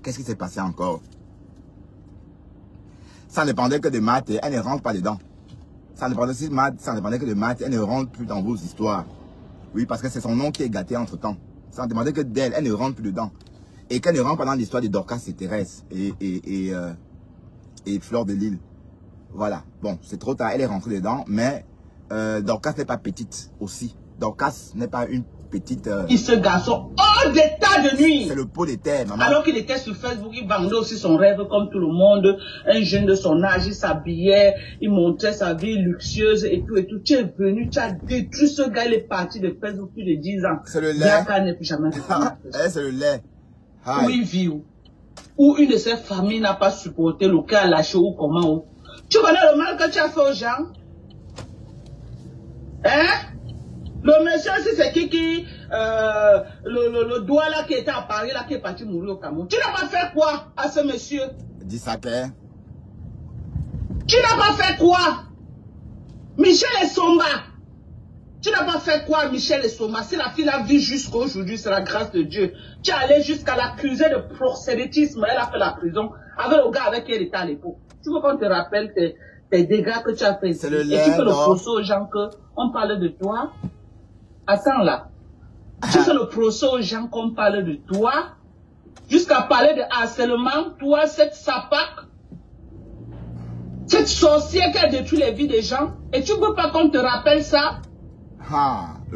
Qu'est-ce qui s'est passé encore? Ça dépendait que de Matt, elle ne rentre pas dedans. Ça dépendait que de Matt, elle ne rentre plus dans vos histoires. Oui, parce que c'est son nom qui est gâté entre-temps. Ça dépendait que d'elle, elle ne rentre plus dedans. Et qu'elle ne rentre pas dans l'histoire de Dorcas et Thérèse et Fleur de Lille. Voilà. Bon, c'est trop tard, elle est rentrée dedans, mais Dorcas n'est pas petite aussi. Dorcas n'est pas une petite... Et ce garçon, hors d'état de nuit. C'est le pot de terre, maman. Alors qu'il était sur Facebook, il vendait aussi son rêve comme tout le monde. Un jeune de son âge, il s'habillait, il montrait sa vie luxueuse et tout et tout. Tu es venu, tu as détruit ce gars, il est parti de Facebook plus de 10 ans. C'est le lait. Black n'est plus jamais c'est le lait. Où il vit où une de ses familles n'a pas supporté le cas lâché ou comment. Tu connais le mal que tu as fait aux gens? Hein? Le monsieur, c'est qui le doigt là qui était à Paris, là qui est parti mourir au Cameroun. Tu n'as pas fait quoi à ce monsieur? Dis ça qu'est. Tu n'as pas fait quoi? Michel et Somba. Tu n'as pas fait quoi, Michel et Soma? Si la fille a vu jusqu'à aujourd'hui, c'est la grâce de Dieu. Tu es allé jusqu'à l'accuser de proxénétisme. Elle a fait la prison avec le gars avec qui elle était à l'époque. Tu veux qu'on te rappelle tes dégâts que tu as fait ici? C'est le lait, et tu fais le procès aux gens qu'on parle de toi? Attends là. Tu fais le procès aux gens qu'on parle de toi? Jusqu'à parler de harcèlement, toi, cette sapac, cette sorcière qui a détruit les vies des gens, et tu ne veux pas qu'on te rappelle ça?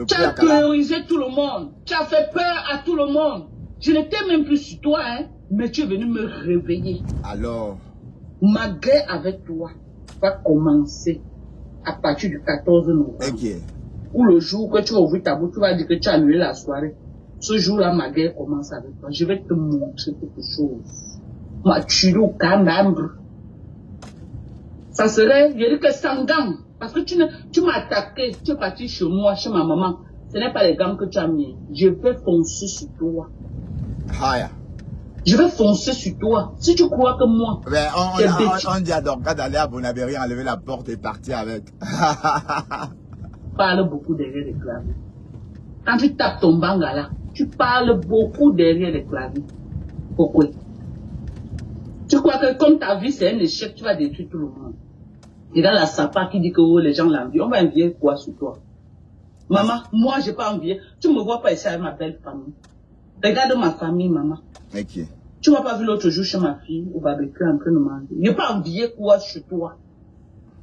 Tu as terrorisé tout le monde, tu as fait peur à tout le monde. Je n'étais même plus sur toi, hein, mais tu es venu me réveiller. Alors? Ma guerre avec toi va commencer à partir du 14 novembre. Okay. Ou le jour que tu vas ouvrir ta bouche, tu vas dire que tu as annulé la soirée. Ce jour-là, ma guerre commence avec toi. Je vais te montrer quelque chose. Ma tuile au canambre. Ça serait, je dis que Sangam. Parce que tu m'as attaqué, tu es parti chez moi, chez ma maman. Ce n'est pas les gants que tu as mis. Je vais foncer sur toi. Je vais foncer sur toi. Si tu crois que moi... Mais on dit à Dorcas d'aller à Bonabéry, enlever la porte et partir avec. Parle beaucoup derrière les claviers. Quand tu tapes ton bangala, tu parles beaucoup derrière les claviers. Pourquoi? Tu crois que comme ta vie c'est un échec, tu vas détruire tout le monde. Et là, la sapa qui dit que oh, les gens l'envient, on va envier quoi sur toi? Maman, moi, j'ai pas envié. Tu me vois pas ici avec ma belle famille. Regarde ma famille, maman. Okay. Tu m'as pas vu l'autre jour chez ma fille au barbecue en train de manger. Je n'ai pas envié quoi chez toi.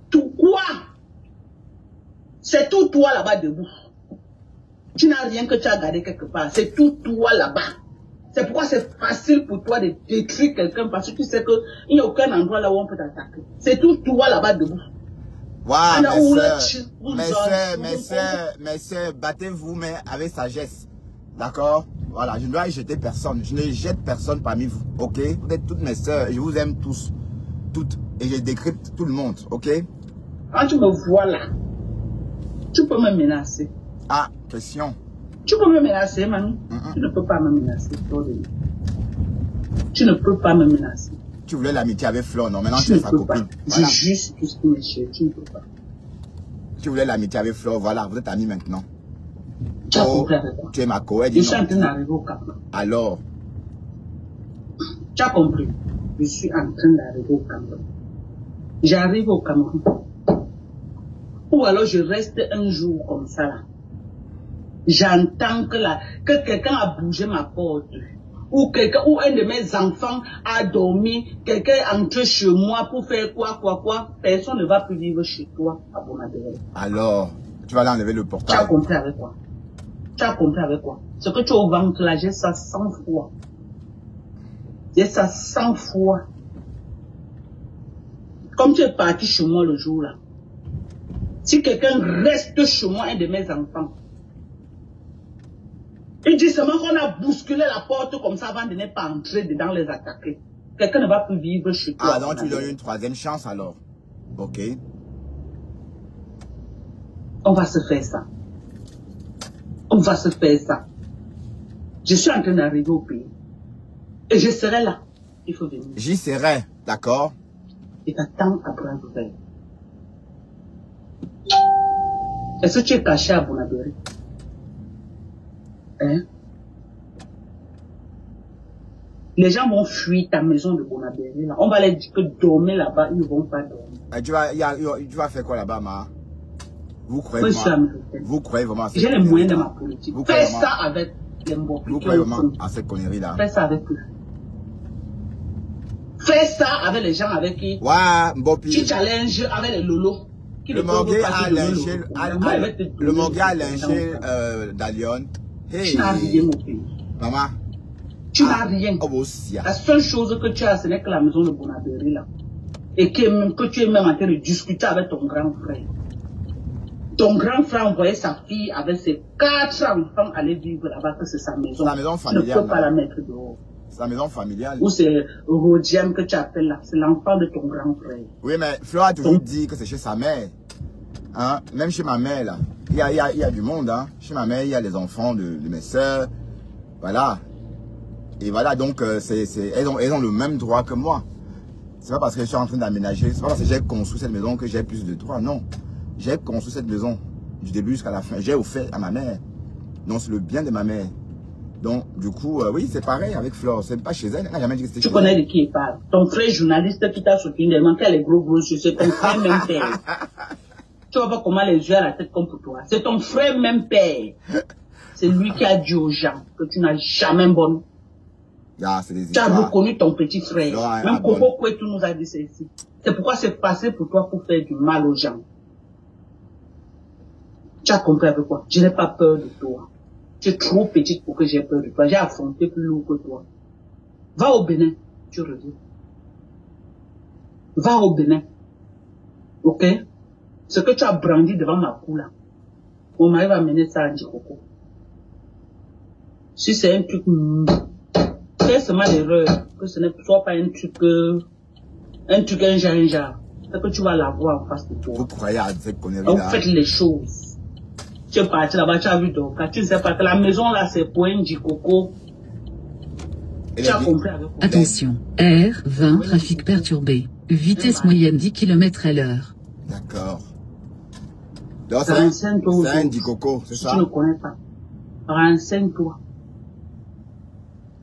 Tout quoi? C'est tout toi là-bas debout. Tu n'as rien que tu as gardé quelque part. C'est tout toi là-bas. C'est pourquoi c'est facile pour toi de détruire quelqu'un parce que tu sais qu'il n'y a aucun endroit là où on peut t'attaquer. C'est tout toi là-bas debout. Waouh, mes sœurs, battez-vous, mais avec sagesse. D'accord? Voilà, je ne dois y jeter personne. Je ne jette personne parmi vous. Ok? Vous êtes toutes mes sœurs et je vous aime tous. Toutes. Et je décrypte tout le monde. Ok? Quand tu me vois là, tu peux me menacer. Ah, question. Tu peux me menacer, Manu. Tu ne peux pas me menacer. Tu ne peux pas me menacer. Tu voulais l'amitié avec Flore, non? Maintenant tu es sa copine. Voilà. Je juste tout ce qui me cherche. Tu ne peux pas. Tu voulais l'amitié avec Flore, voilà, vous êtes amis maintenant. Tu as compris avec quoi? Tu es ma co-édite. Je suis en train d'arriver au Cameroun. Alors? Tu as compris? Je suis en train d'arriver au Cameroun. J'arrive au Cameroun. Ou alors je reste un jour comme ça là. J'entends que quelqu'un a bougé ma porte. Ou un de mes enfants a dormi. Quelqu'un est entré chez moi pour faire quoi. Personne ne va plus vivre chez toi à Bonabéry. Alors, tu vas l'enlever le portail. Tu as compris avec quoi? Tu as compris avec quoi? Ce que tu as au ventre là, j'ai ça 100 fois. J'ai ça 100 fois. Comme tu es parti chez moi le jour là. Si quelqu'un reste chez moi, un de mes enfants, il dit seulement qu'on a bousculé la porte comme ça avant de ne pas entrer dedans les attaquer. Quelqu'un ne va plus vivre chez toi. Ah, donc tu lui donnes une troisième chance alors. Ok. On va se faire ça. On va se faire ça. Je suis en train d'arriver au pays. Et je serai là. Il faut venir. J'y serai, d'accord? Et t'attends à bras ouverts. Est-ce que tu es caché à Bonabéry? Hein? Les gens vont fuir ta maison de Bonabéry là. On va leur dire que dormir là-bas, ils ne vont pas dormir. Tu vas faire quoi là-bas, ma? Vous croyez vraiment à cette J'ai les moyens de ma politique. Fais ça avec les Mbopis. Vous croyez vraiment à cette connerie là? Fais ça avec eux. Fais ça avec les gens avec qui ouais, Mbopi. Tu challenges avec les lolos. Le Morguet a lynché Dalion. Tu n'as rien au pays. Maman. Tu n'as rien. La seule chose que tu as, ce n'est que la maison de Bonabéry là. Et que tu es même en train de discuter avec ton grand frère. Ton grand frère envoyait sa fille avec ses 4 enfants aller vivre là-bas, que c'est sa maison. C'est la maison familiale. Tu ne peux pas la mettre dehors. C'est la maison familiale. Ou c'est Rodiam que tu appelles là. C'est l'enfant de ton grand frère. Oui, mais Flore a toujours dit que c'est chez sa mère. Hein? Même chez ma mère là. Il y a du monde. Hein? Chez ma mère, il y a les enfants de mes soeurs. Voilà. Et voilà, donc elles ont le même droit que moi. C'est pas parce que je suis en train d'aménager, c'est pas parce que j'ai construit cette maison que j'ai plus de droits. Non. J'ai construit cette maison. du début jusqu'à la fin. J'ai offert à ma mère. Donc, c'est le bien de ma mère. Donc, du coup, oui, c'est pareil avec Flore. C'est pas chez elle. Elle n'a jamais dit que c'était chez elle. Tu connais de qui il parle? Ton frère journaliste qui t'a soutenu, il manquait les gros yeux. C'est ton frère même père. Tu vois pas comment les yeux à la tête comme pour toi. C'est ton frère même père. C'est lui qui a dit aux gens que tu n'as jamais bonne. Ah, tu as reconnu ton petit frère. Même Coco Kouetou nous a dit ça ici. C'est pourquoi c'est passé pour toi pour faire du mal aux gens. Tu as compris avec quoi? Je n'ai pas peur de toi. Tu es trop petite pour que j'ai peur de toi. J'ai affronté plus lourd que toi. Va au Bénin, tu reviens. Va au Bénin. Ok? Ce que tu as brandi devant ma cour là, mon mari va mener ça à Djikoko. Si c'est un truc, fais seulement l'erreur, que ce ne soit pas un truc, un genre, c'est que tu vas l'avoir en face de toi. Vous croyez à cette connerie là? Vous faites les choses. Tu es parti là-bas, tu as vu donc, tu ne sais pas que la maison là, c'est pour un Djikoko. Tu as compris avec quoi? Attention, R20, trafic perturbé, vitesse moyenne 10 km/h. D'accord. C'est un Djikoko, c'est ça? Si tu ne connais pas, renseigne-toi.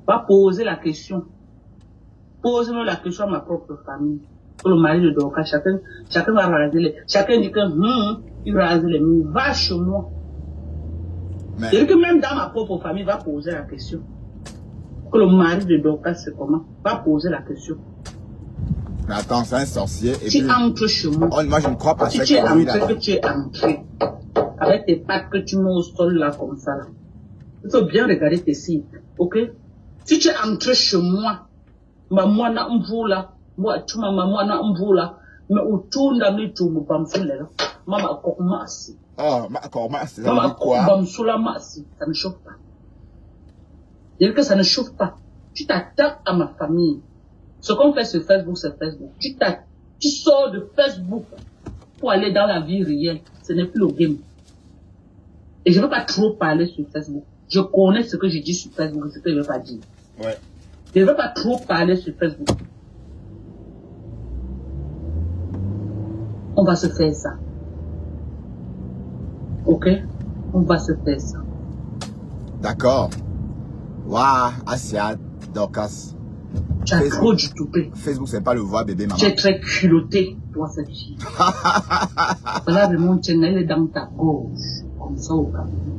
Va poser la question. Pose-nous la question à ma propre famille. Pour le mari de Dorcas, chacun va raser les... Chacun dit que, il rase les murs. Va chez moi. Mais... C'est-à-dire que même dans ma propre famille, va poser la question. Que le mari de Dorcas, c'est comment? Va poser la question. Mais attends, c'est un sorcier. Et tu puis... entres chez moi. Oh, moi, je ne crois pas si tu es entré, que tu es entré. Avec tes pattes que tu mets au sol là, comme ça là. Il faut bien regarder tes signes. Ok? Si tu es entré chez moi, maman na mvula, moi tu maman na mvula, mais autour d'ami tu me bamfule là. Maman kormasi. Oh, kormasi. Maman bamsula masi, ça ne chauffe pas. Dire que ça ne chauffe pas. Tu t'attaques à ma famille. Ce qu'on fait sur Facebook, c'est Facebook. Tu sors de Facebook pour aller dans la vie réelle. Ce n'est plus le game. Et je ne veux pas trop parler sur Facebook. Je connais ce que je dis sur Facebook et ce que je ne veux pas dire. Ouais. Je ne veux pas trop parler sur Facebook. On va se faire ça. Ok? On va se faire ça. D'accord. Waouh, Asia, Dorcas. Tu as trop du toupé. Facebook, c'est pas le voir bébé, maman. Tu es très culotté, toi, cette fille. Voilà, vraiment, tu es dans ta gorge. Comme ça, au Cameroun.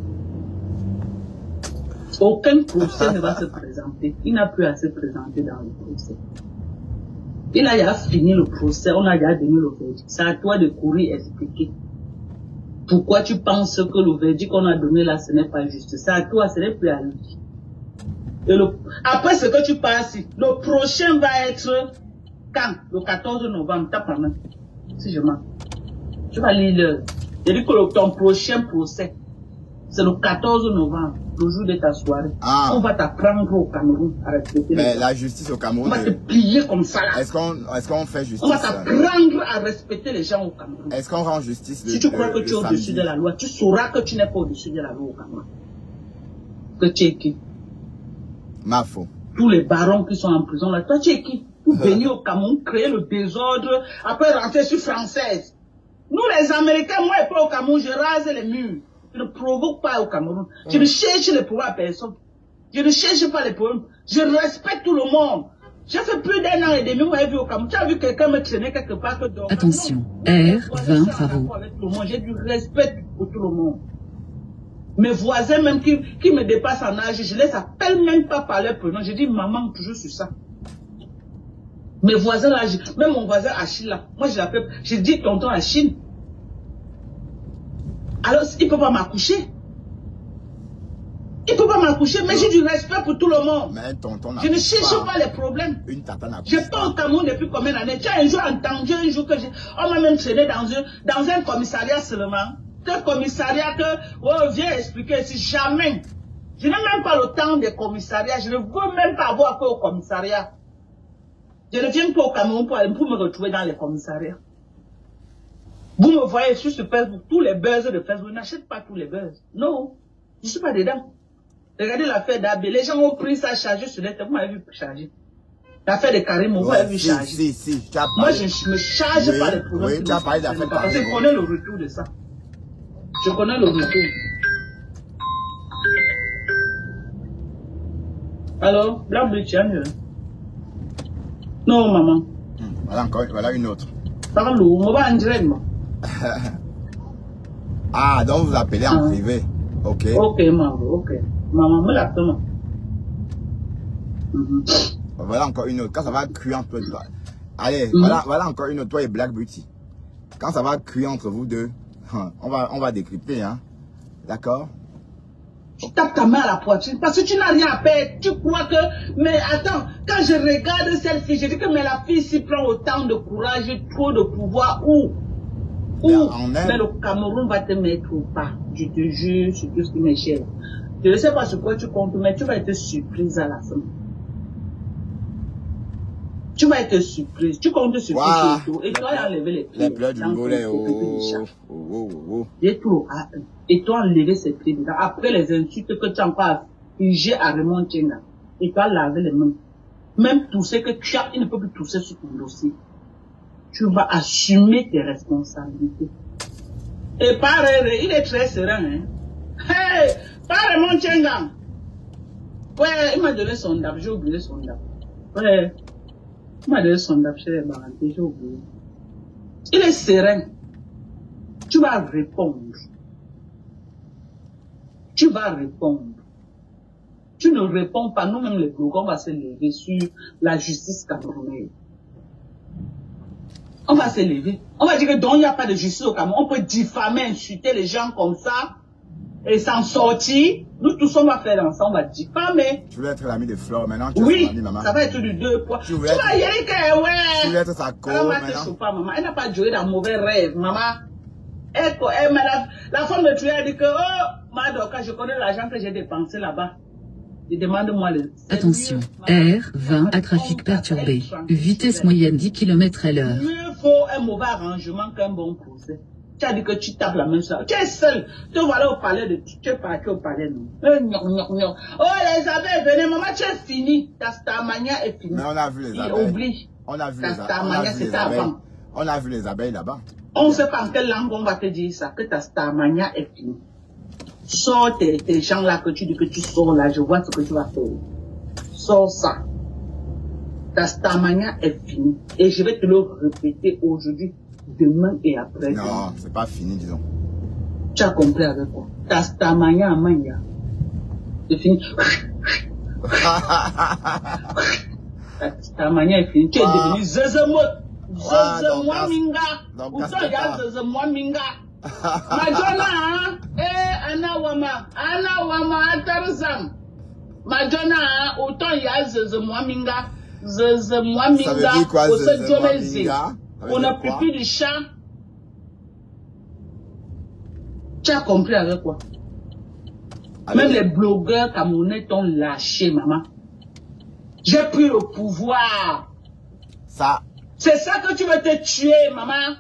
Aucun procès ne va se présenter. Il n'a plus à se présenter dans le procès. Il a déjà fini le procès, on a déjà donné le verdict. C'est à toi de courir expliquer. Pourquoi tu penses que le verdict qu'on a donné là, ce n'est pas juste? C'est à toi, ce n'est plus à lui. Et après ce que tu passes, le prochain va être quand? Le 14 novembre, tape la main. Si je mens. Tu vas lire l'heure. Je dis que ton prochain procès, c'est le 14 novembre, le jour de ta soirée. Ah. On va t'apprendre au Cameroun à respecter. Mais la justice au Cameroun. On va te plier comme ça là. Est-ce qu'on fait justice? On va t'apprendre à respecter les gens au Cameroun. Est-ce qu'on rend justice? Si tu crois que tu es au-dessus de la loi, tu sauras que tu n'es pas au-dessus de la loi au Cameroun. Que tu es qui? Ma faute. Tous les barons qui sont en prison là, toi tu es qui? Pour venir au Cameroun, créer le désordre, après rentrer sur française. Nous les Américains, moi et pas au Cameroun, je rase les murs. Je ne provoque pas au Cameroun. Je ne cherche les pouvoirs à personne. Je ne cherche pas les problèmes. Je respecte tout le monde. J'ai fait plus d'un an et demi, moi, j'ai vu au Cameroun. Tu as vu quelqu'un me traîner quelque part que d'autres. Attention, R20 travaux. J'ai du respect pour tout le monde. Mes voisins même qui me dépassent en âge, je les appelle même pas par leur prénom. Je dis maman toujours sur ça. Mes voisins là, même mon voisin Achille là, moi je l'appelle, je dis tonton Achille. Alors, il ne peut pas m'accoucher. Il ne peut pas m'accoucher, mais j'ai du respect pour tout le monde. Mais tonton, je ne cherche pas les problèmes. Une tata n'a pas. Je suis pas au Cameroun depuis combien d'années? Tu as un jour entendu, un jour que on m'a même traîné dans un commissariat seulement. Ce commissariat que, oh, viens expliquer ici, jamais. Je n'ai même pas le temps des commissariats. Je ne veux même pas avoir affaire au commissariat. Je ne viens pas au Cameroun pour me retrouver dans les commissariats. Vous me voyez sur ce Facebook, tous les buzz de Facebook, je n'achète pas tous les buzz. Non, je ne suis pas dedans. Regardez l'affaire d'Abe. Les gens ont pris ça chargé sur net. Vous m'avez vu charger. L'affaire de Karim, vous m'avez vu charger. Moi, je ne me charge pas les problèmes. Oui, tu as parlé d'affaire de Karim. Parce que je connais le retour de ça. Je connais le retour. Alors, Black Beauty, non, maman. Voilà encore, voilà une autre. Parle, on va en direct, moi. Ah, donc vous appelez en privé. Ok. Ok, maman, ok. Maman, me l'appelle, moi. Voilà encore une autre. Quand ça va cuire entre toi. Allez, voilà encore une autre, toi et Black Beauty. Quand ça va cuire entre vous deux, on va décrypter, hein. D'accord? Tu tapes ta main à la poitrine parce que tu n'as rien à perdre. Tu crois que... Mais attends, quand je regarde cette fille, je dis que mais la fille s'y prend autant de courage et trop de pouvoir. Où mais le Cameroun va te mettre ou pas. Je te jure sur tout ce qui m'est cher. Je ne sais pas sur quoi tu comptes, mais tu vas être surprise à la fin. Tu vas être surprise. Tu comptes sur tout. Et toi, enlever les pieds. Les pleurs du volet. Et tout. Et toi, enlever ces pieds. Après les insultes que tu as encore infligées à Raymond Tchenga. Et toi, laver les mains. Même tousser que tu as, il ne peut plus tousser sur ton dossier. Tu vas assumer tes responsabilités. Et pareil, il est très serein, hein. Hey! Pas Raymond Tchenga. Ouais, il m'a donné son dab. J'ai oublié son dab. Ouais. Il m'a donné son dab chez les Barantés. J'ai oublié. Il est serein. Tu vas répondre. Tu vas répondre. Tu ne réponds pas, nous-mêmes les blogueurs, on va se lever sur la justice camerounaise. On va se lever. On va dire que donc il n'y a pas de justice au Cameroun. On peut diffamer, insulter les gens comme ça et s'en sortir. Nous tous on va faire ensemble, on va diffamer. Tu veux être l'ami de Flore maintenant? Tu oui, amie, maman. Ça va être du 2 poids. Tu vas y aller que ouais. Tu veux être sa co maintenant? Pas, maman. Elle n'a pas joué dans mauvais rêve, maman. La femme de tuer, elle dit que, oh, Madoka, je connais l'argent que j'ai dépensé là-bas. Demande-moi le... Attention, R20 à trafic perturbé. Vitesse moyenne 10 km/h. Mieux faut un mauvais arrangement qu'un bon procès. Tu as dit que tu tapes la même chose. Tu es seul. Te voilà au palais de... Tu es parti au palais, non? Oh, les abeilles, venez, maman, tu es fini. Ta Starmania est finie. Mais on a vu les abeilles. Oublie. On a vu ta Starmania, c'est avant. On a vu les abeilles là-bas. On ne sait pas en quelle langue on va te dire ça, que ta Starmania est finie. Sors tes gens là que tu dis que tu sors là, je vois ce que tu vas faire. Sors ça. Ta Starmania est finie. Et je vais te le répéter aujourd'hui, demain et après. Non, c'est pas fini, disons. Tu as compris avec quoi? Ta Starmania à Mania. C'est fini. Ta Starmania est finie. Tu es devenu Zezemot. Zezemouaminga. Ou ça, il y a Zezemouaminga. Madonna, Anawama, Atarzam. Madonna, autant il y a Zezemouaminga. Zezemouaminga. Ça veut dire quoi, Zezemouaminga? On a pipi du chat. Tu as compris avec quoi? Même les blogueurs camerounais t'ont lâché, maman. J'ai pris le pouvoir. Ça. C'est ça que tu veux te tuer, maman.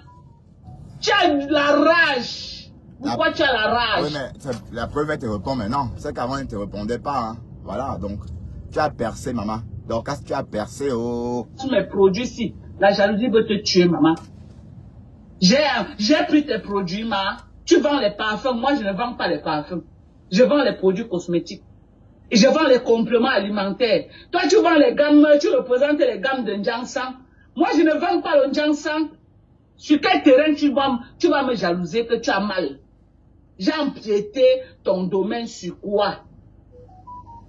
Tu as la rage. Pourquoi tu as la rage? Oui, mais la preuve, elle te répond maintenant. C'est qu'avant, elle ne te répondait pas. Hein. Voilà, donc, tu as percé, maman. Donc, quand tu as percé, oh... Tu mes produits, si. La jalousie veut te tuer, maman. J'ai pris tes produits, maman. Tu vends les parfums. Moi, je ne vends pas les parfums. Je vends les produits cosmétiques. Et je vends les compléments alimentaires. Toi, tu vends les gammes, tu représentes les gammes de Ndjansan. Moi, je ne vends pas le Ndjansan. Sur quel terrain tu vas me jalouser que tu as mal? J'ai empiété ton domaine sur quoi?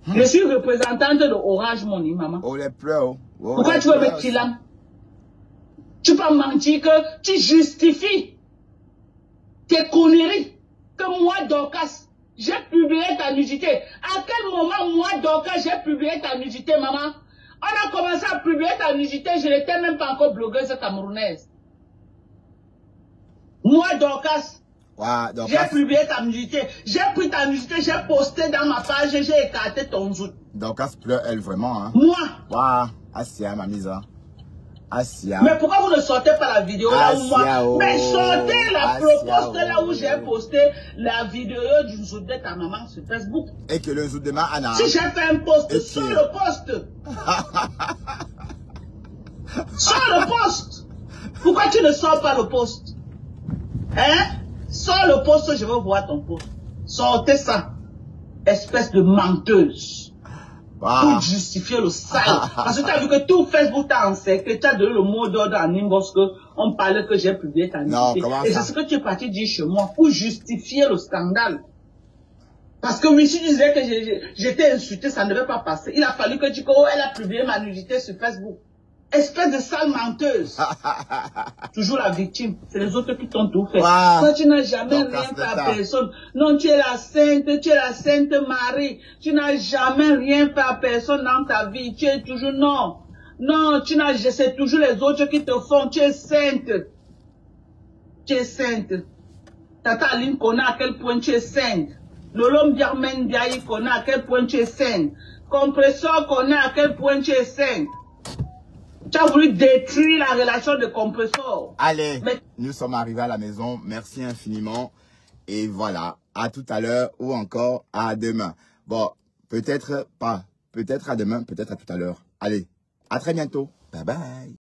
Je suis représentante de Orange Money, maman. Oh, les pleurs. Oh, pourquoi tu veux me killer? Tu peux mentir que tu justifies tes conneries. Que moi, Dorcas, j'ai publié ta nudité. À quel moment, moi, Dorcas, j'ai publié ta nudité, maman? On a commencé à publier ta nudité, je n'étais même pas encore blogueuse camerounaise. Moi, Dorcas, j'ai publié ta nudité. J'ai pris ta nudité, j'ai posté dans ma page, j'ai écarté ton zout. Dorcas pleure, elle, vraiment. Hein? Moi. Waouh, Asia, ma mise. Asia. Mais pourquoi vous ne sortez pas la vidéo là où moi? Mais sortez la proposte là où j'ai posté la vidéo du zout de ta maman sur Facebook. Et que le zout de ma Anna. Si j'ai fait un post, sors le post. Sors le post. Pourquoi tu ne sors pas le post? Hein? Sors le poste, je veux voir ton poste. Sortez ça. Espèce de menteuse. Pour justifier le sale. Parce que tu as vu que tout Facebook t'a encerclé, tu as donné le mot d'ordre à Nimbos que on parlait que j'ai publié ta nudité. Et c'est ce que tu es parti dire chez moi pour justifier le scandale. Parce que oui, si tu disais que j'étais insulté, ça ne devait pas passer. Il a fallu que tu dises oh, elle a publié ma nudité sur Facebook. Espèce de sale menteuse. Toujours la victime. C'est les autres qui t'ont tout fait. Toi, tu n'as jamais rien fait à personne. Non, tu es la sainte Marie. Tu n'as jamais rien fait à personne dans ta vie. Tu es toujours, non. Non, c'est toujours les autres qui te font. Tu es sainte. Tu es sainte. Tata Aline connaît à quel point tu es sainte. Lolo Biarmen Biaï connaît à quel point tu es sainte. Compresseur connaît à quel point tu es sainte. Tu as voulu détruire la relation de compresseur. Allez, nous sommes arrivés à la maison. Merci infiniment. Et voilà, à tout à l'heure ou encore à demain. Bon, peut-être pas. Peut-être à demain, peut-être à tout à l'heure. Allez, à très bientôt. Bye bye.